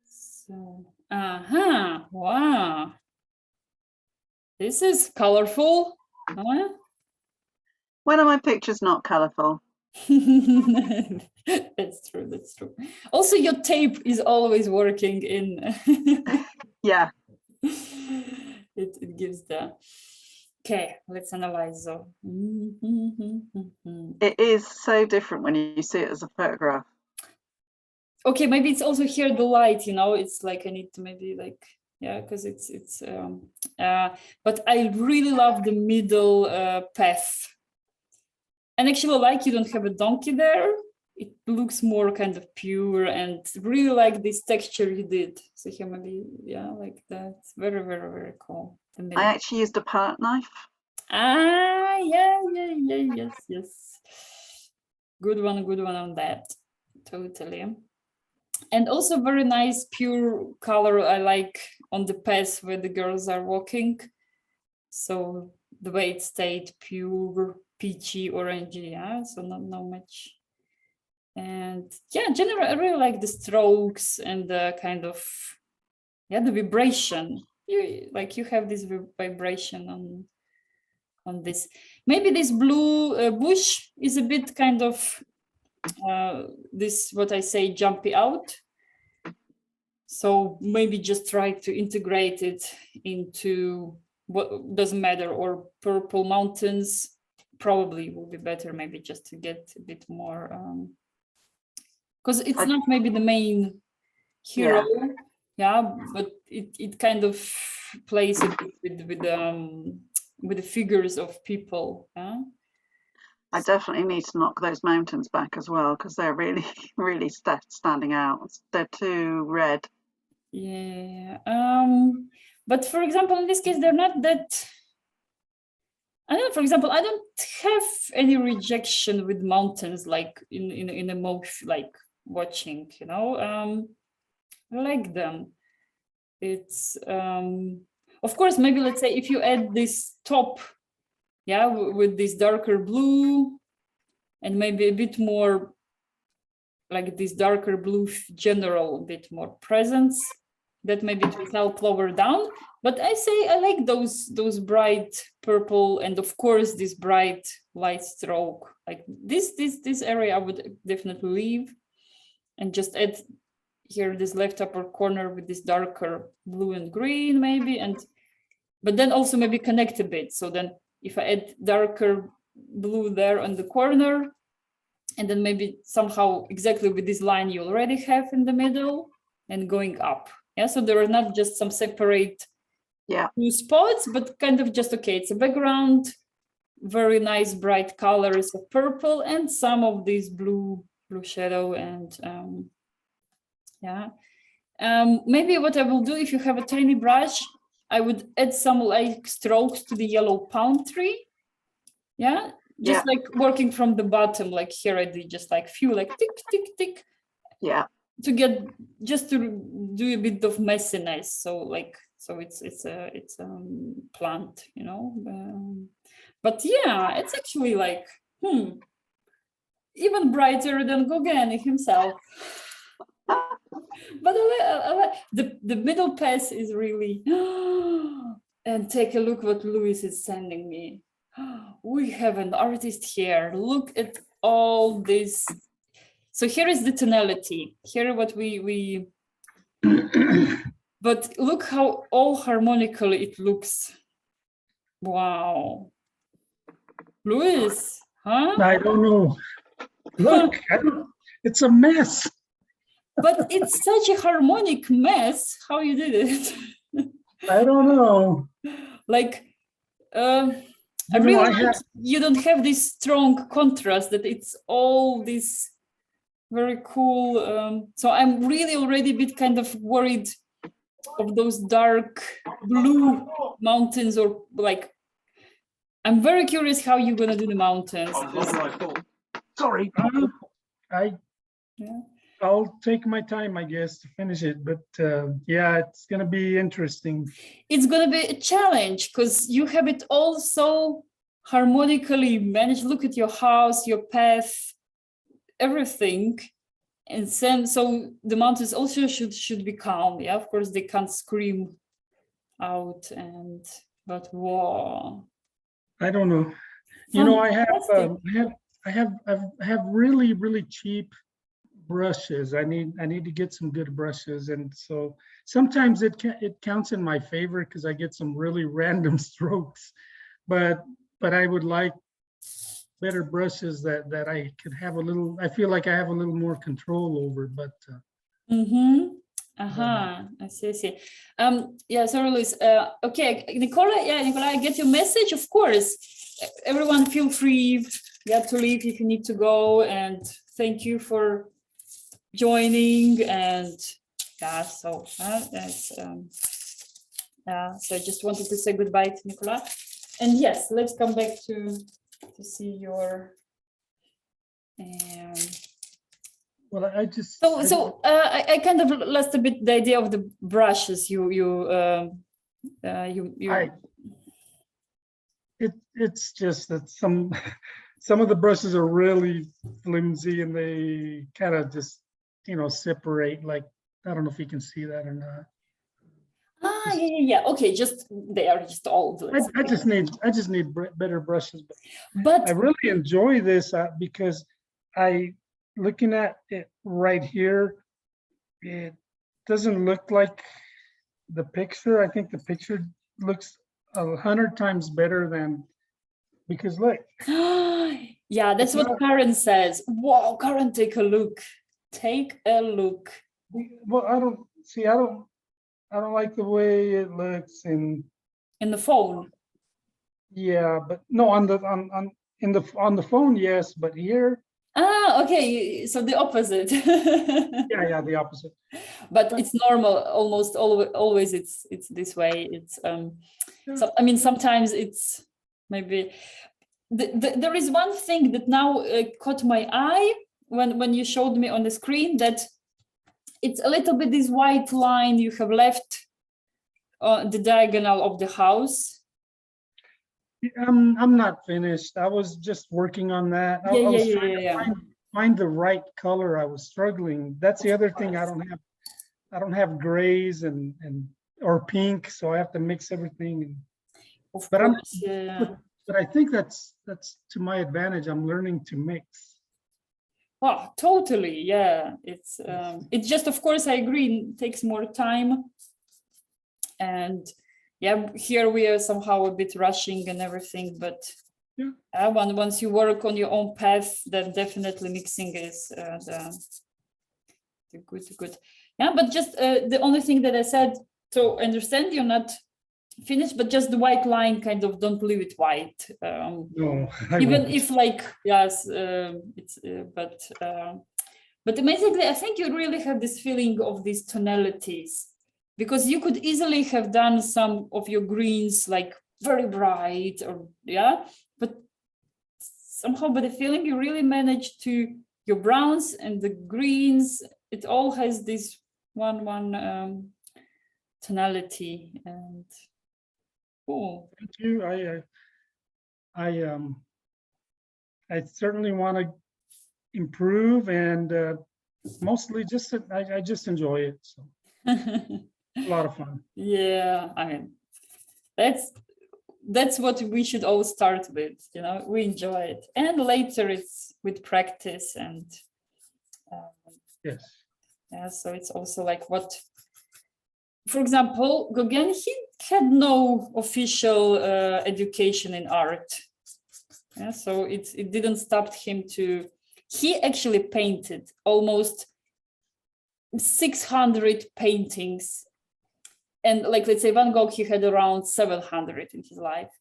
so, wow. This is colorful, huh? When are my pictures not colourful? That's true. Also, your tape is always working in. Yeah. It gives the. Okay, let's analyze though. It is so different when you see it as a photograph. Okay, maybe it's also here the light, it's like I need to maybe like, yeah, because it's but I really love the middle path. And actually, like, you don't have a donkey there. It looks more kind of pure, and really like this texture you did. So here maybe, yeah, like that. Very, very, very cool. I actually used a palette knife. Yes. Good one on that. Totally. And also very nice pure color I like on the path where the girls are walking. So the way it stayed pure peachy orangey, yeah, so not much. And yeah, generally I really like the strokes and the kind of, yeah, the vibration. You have this vibration on this. Maybe this blue bush is a bit kind of this, what I say, jumpy out. So maybe just try to integrate it into what doesn't matter, or purple mountains probably will be better, maybe just to get a bit more, because it's not maybe the main hero, yeah, but it kind of plays a bit with the figures of people. Yeah? I definitely need to knock those mountains back as well, because they're really, really standing out. They're too red. Yeah. But for example, in this case, they're not that. I don't know, for example, I don't have any rejection with mountains, like in emotion, like watching, you know. I like them. It's of course, maybe let's say if you add this top, yeah, with this darker blue and maybe a bit more like this darker blue general, a bit more presence, that maybe it will help lower down. But I say I like those bright purple, and of course this bright light stroke. Like this area I would definitely leave and just add here this left upper corner with this darker blue and green maybe, but then also maybe connect a bit. So then if I add darker blue there on the corner, and then maybe somehow exactly with this line you already have in the middle and going up. Yeah, so there are not just some separate two spots, but kind of just, okay, it's a background, very nice bright colors of purple and some of this blue shadow. And maybe what I will do, if you have a tiny brush, I would add some like strokes to the yellow palm tree. Yeah, just like working from the bottom, like here I did just like few, like tick, tick, tick. Yeah. To get, just to do a bit of messiness. So it's a plant, you know. But yeah, it's actually like, even brighter than Gauguin himself. But the middle pass is really, and take a look what Louis is sending me. We have an artist here. Look at all this. So here is the tonality. Here what we but look how all harmonically it looks. Wow. Louis, huh? I don't know. Look, it's a mess. But it's such a harmonic mess. How you did it? I don't know. Like, I really you don't have this strong contrast, that it's all this very cool. So I'm really already a bit kind of worried of those dark blue mountains, or like, I'm very curious how you're gonna do the mountains. Sorry. I'll take my time, I guess, to finish it. But yeah, it's gonna be interesting. It's gonna be a challenge because you have it all so harmonically managed. Look at your house, your path, everything. And then, so the mountains also should be calm. Yeah, of course they can't scream out, but whoa. I don't know. You know, I have really, really cheap brushes. I need to get some good brushes, and so sometimes it counts in my favor because I get some really random strokes, but I would like better brushes that I could have a little, I feel like I have a little more control over. But I see. Yeah, sorry, Luis. Okay, Nicola, I get your message, of course. Everyone feel free to leave if you need to go, and thank you for joining. And so that's so I just wanted to say goodbye to Nicola. And yes, let's come back to see your well, I just I kind of lost a bit the idea of the brushes you it's just that some some of the brushes are really flimsy and they kind of just, you know, separate. Like, I don't know if you can see that or not. Ah, yeah. Okay, just they are just old. Let's I say. just need better brushes. But But I really enjoy this because looking at it right here, it doesn't look like the picture. I think the picture looks 100 times better than, because look, yeah, that's it's what not, Karen says. Wow, Karen, take a look. Take a look. well, I don't like the way it looks, and In the phone. yeah, but no, on the phone, yes, but here, Ah, okay. So the opposite. yeah, the opposite. But But it's normal. Almost always it's this way. It's yeah, so I mean sometimes it's maybe there is one thing that now caught my eye when you showed me on the screen, that it's a little bit this white line you have left on the diagonal of the house. I'm not finished. I was just working on that. I Yeah, was trying to yeah. find the right color. I was struggling. That's the other thing. course. I don't have grays and or pink, so I have to mix everything. Of But course, yeah. but I think that's to my advantage. I'm learning to mix. Wow, totally, yeah. It's just, of course, I agree, it takes more time. And yeah, here we are somehow a bit rushing and everything, but Yeah. once you work on your own path, then definitely mixing is the good. Yeah, but just the only thing that I said, so I understand you're not finished, but just the white line, kind of don't leave it white. No, I Even won't. if like, yes, it's, but amazingly, I think you really have this feeling of these tonalities, because you could easily have done some of your greens like very bright, or yeah, but somehow by the feeling you really managed to, your browns and the greens, it all has this one tonality. And cool. Thank you. I certainly want to improve, and mostly just I just enjoy it. So a lot of fun. Yeah, I mean, that's what we should all start with, you know, we enjoy it, and later it's with practice. And Yes. yeah, so it's also like what, for example, Gauguin, he had no official education in art. Yeah, so it didn't stop him to, he actually painted almost 600 paintings. And like, let's say Van Gogh, he had around 700 in his life.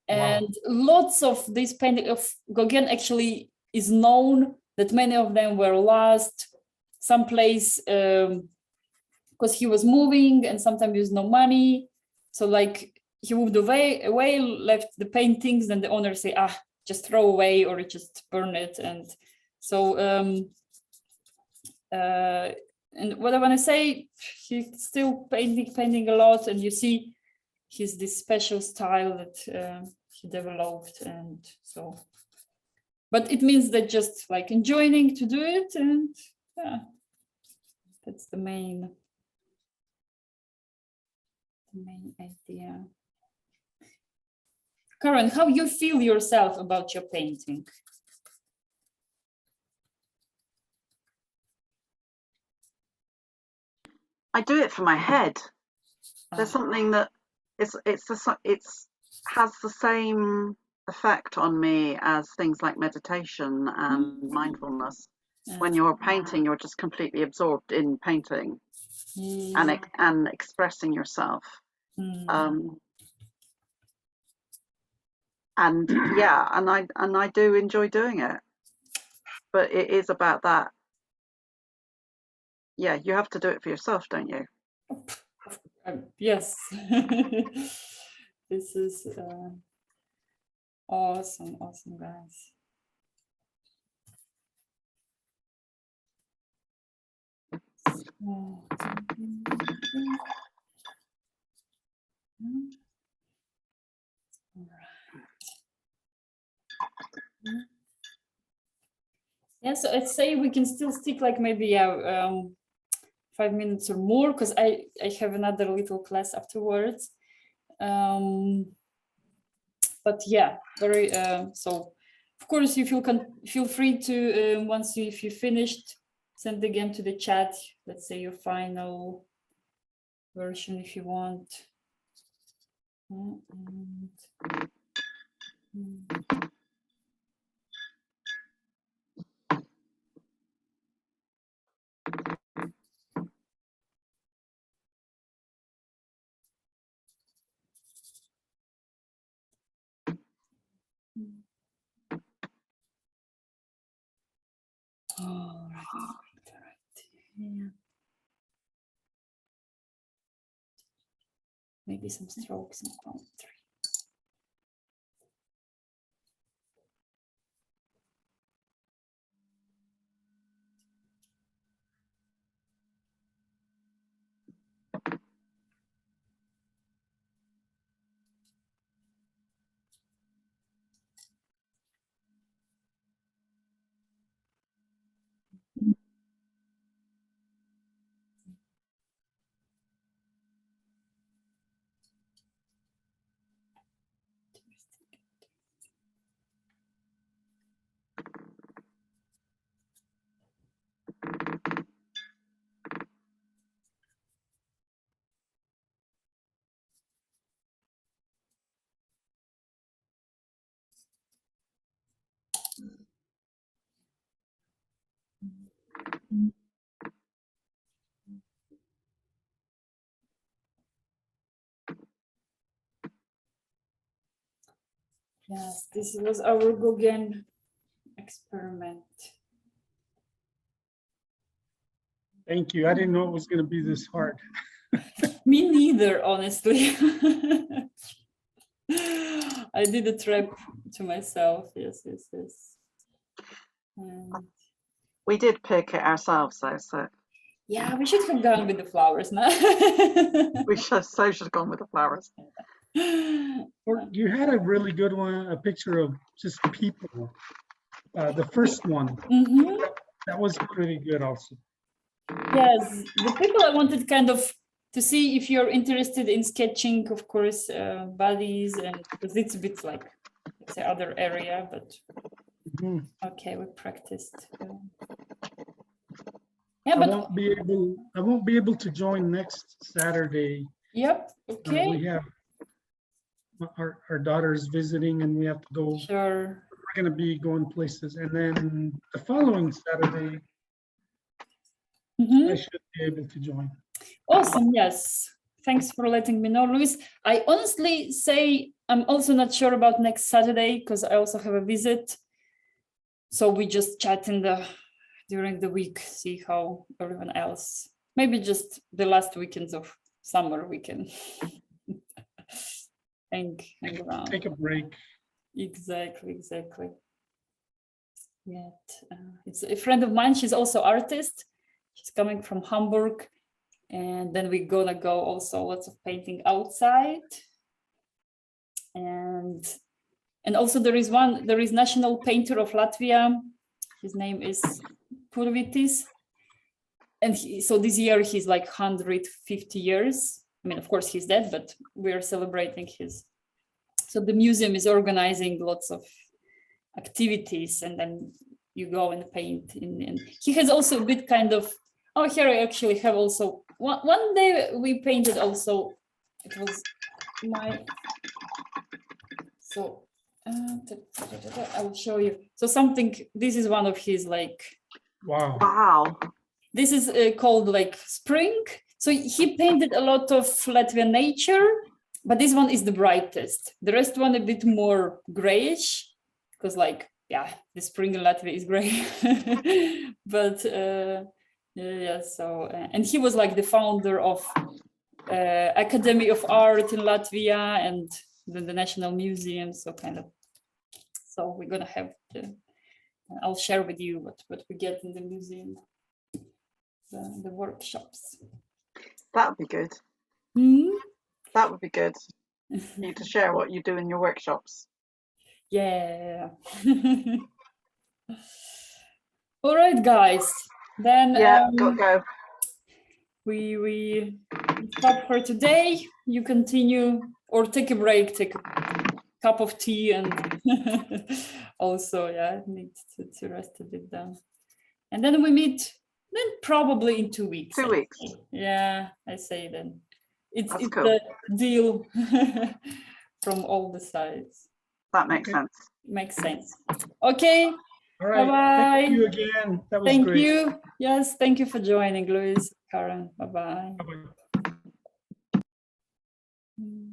And lots of this painting of Gauguin actually is known that many of them were lost someplace because he was moving and sometimes there was no money. So like he moved away, left the paintings, then the owner say, just throw away or just burn it. And so, and what I want to say, he's still painting a lot, and you see he's this special style that he developed. And so, but it means that just like enjoying to do it, and yeah, that's the main idea. Karen, how you feel yourself about your painting? I do it for my head. There's something that it's has the same effect on me as things like meditation and mindfulness. When you're painting, you're just completely absorbed in painting and expressing yourself. And yeah, and I do enjoy doing it. But it is about that. Yeah, you have to do it for yourself, don't you? Yes. This is awesome, guys. Yeah, so I'd say we can still stick like maybe 5 minutes or more, because I have another little class afterwards. But yeah, very so of course you feel free to once if you finished, send again to the chat, let's say your final version if you want. All right. Yeah. Maybe some strokes in palm 3. Yes, this was our Gauguin experiment. Thank you. I didn't know it was going to be this hard. Me neither, honestly. I did a trap to myself. Yes. And We did pick it ourselves though, so yeah, we should have gone with the flowers now. we should have gone with the flowers. Or you had a really good one, a picture of just people. The first one, Mhm. that was pretty good also. Yes, the people I wanted kind of to see if you're interested in sketching, of course, bodies, and because it's a bit like it's the other area, but Mhm. okay, we practiced. Yeah, I but won't be able to join next Saturday. yep, okay, We have our daughter's visiting and we have to go. sure. We're going to be going places. And then the following Saturday, Mhm. I should be able to join. Awesome, yes. Thanks for letting me know, Luis. I honestly say I'm also not sure about next Saturday because I also have a visit. So we just chat during the week, see how everyone else, maybe just the last weekends of summer we can hang around. Take a break. Exactly. Yeah, it's a friend of mine. She's also artist. She's coming from Hamburg. And then we're gonna go also lots of painting outside. And also there is national painter of Latvia. His name is Purvitis. And so this year he's like 150 years. I mean, of course he's dead, but we're celebrating his. So the museum is organizing lots of activities, and then you go and paint and he has also a bit kind of, oh, here I actually have also one day we painted also, it was my, so I will show you. So something, this is one of his like, Wow. this is called like spring. So he painted a lot of Latvian nature, but this one is the brightest. The rest one a bit more grayish, because like, yeah, the spring in Latvia is gray. But yeah, so, and he was like the founder of Academy of Art in Latvia and the National Museum. So kind of, so we're gonna have I'll share with you what we get in the museum, the workshops. That would be good. Mm-hmm. That would be good. You need to share what you do in your workshops. Yeah. All right, guys. Then Yeah, go. we stop for today. You continue or take a break, take a cup of tea, and also, yeah, need to rest a bit down. And then we meet then probably in 2 weeks. 2 weeks. Yeah, I say then. It's That's it's cool. a deal from all the sides. That makes sense. Makes sense. Okay. All right. Bye-bye. Thank you again. That was Thank great. you. Yes, thank you for joining, Louise, Karen. Bye-bye. Bye-bye.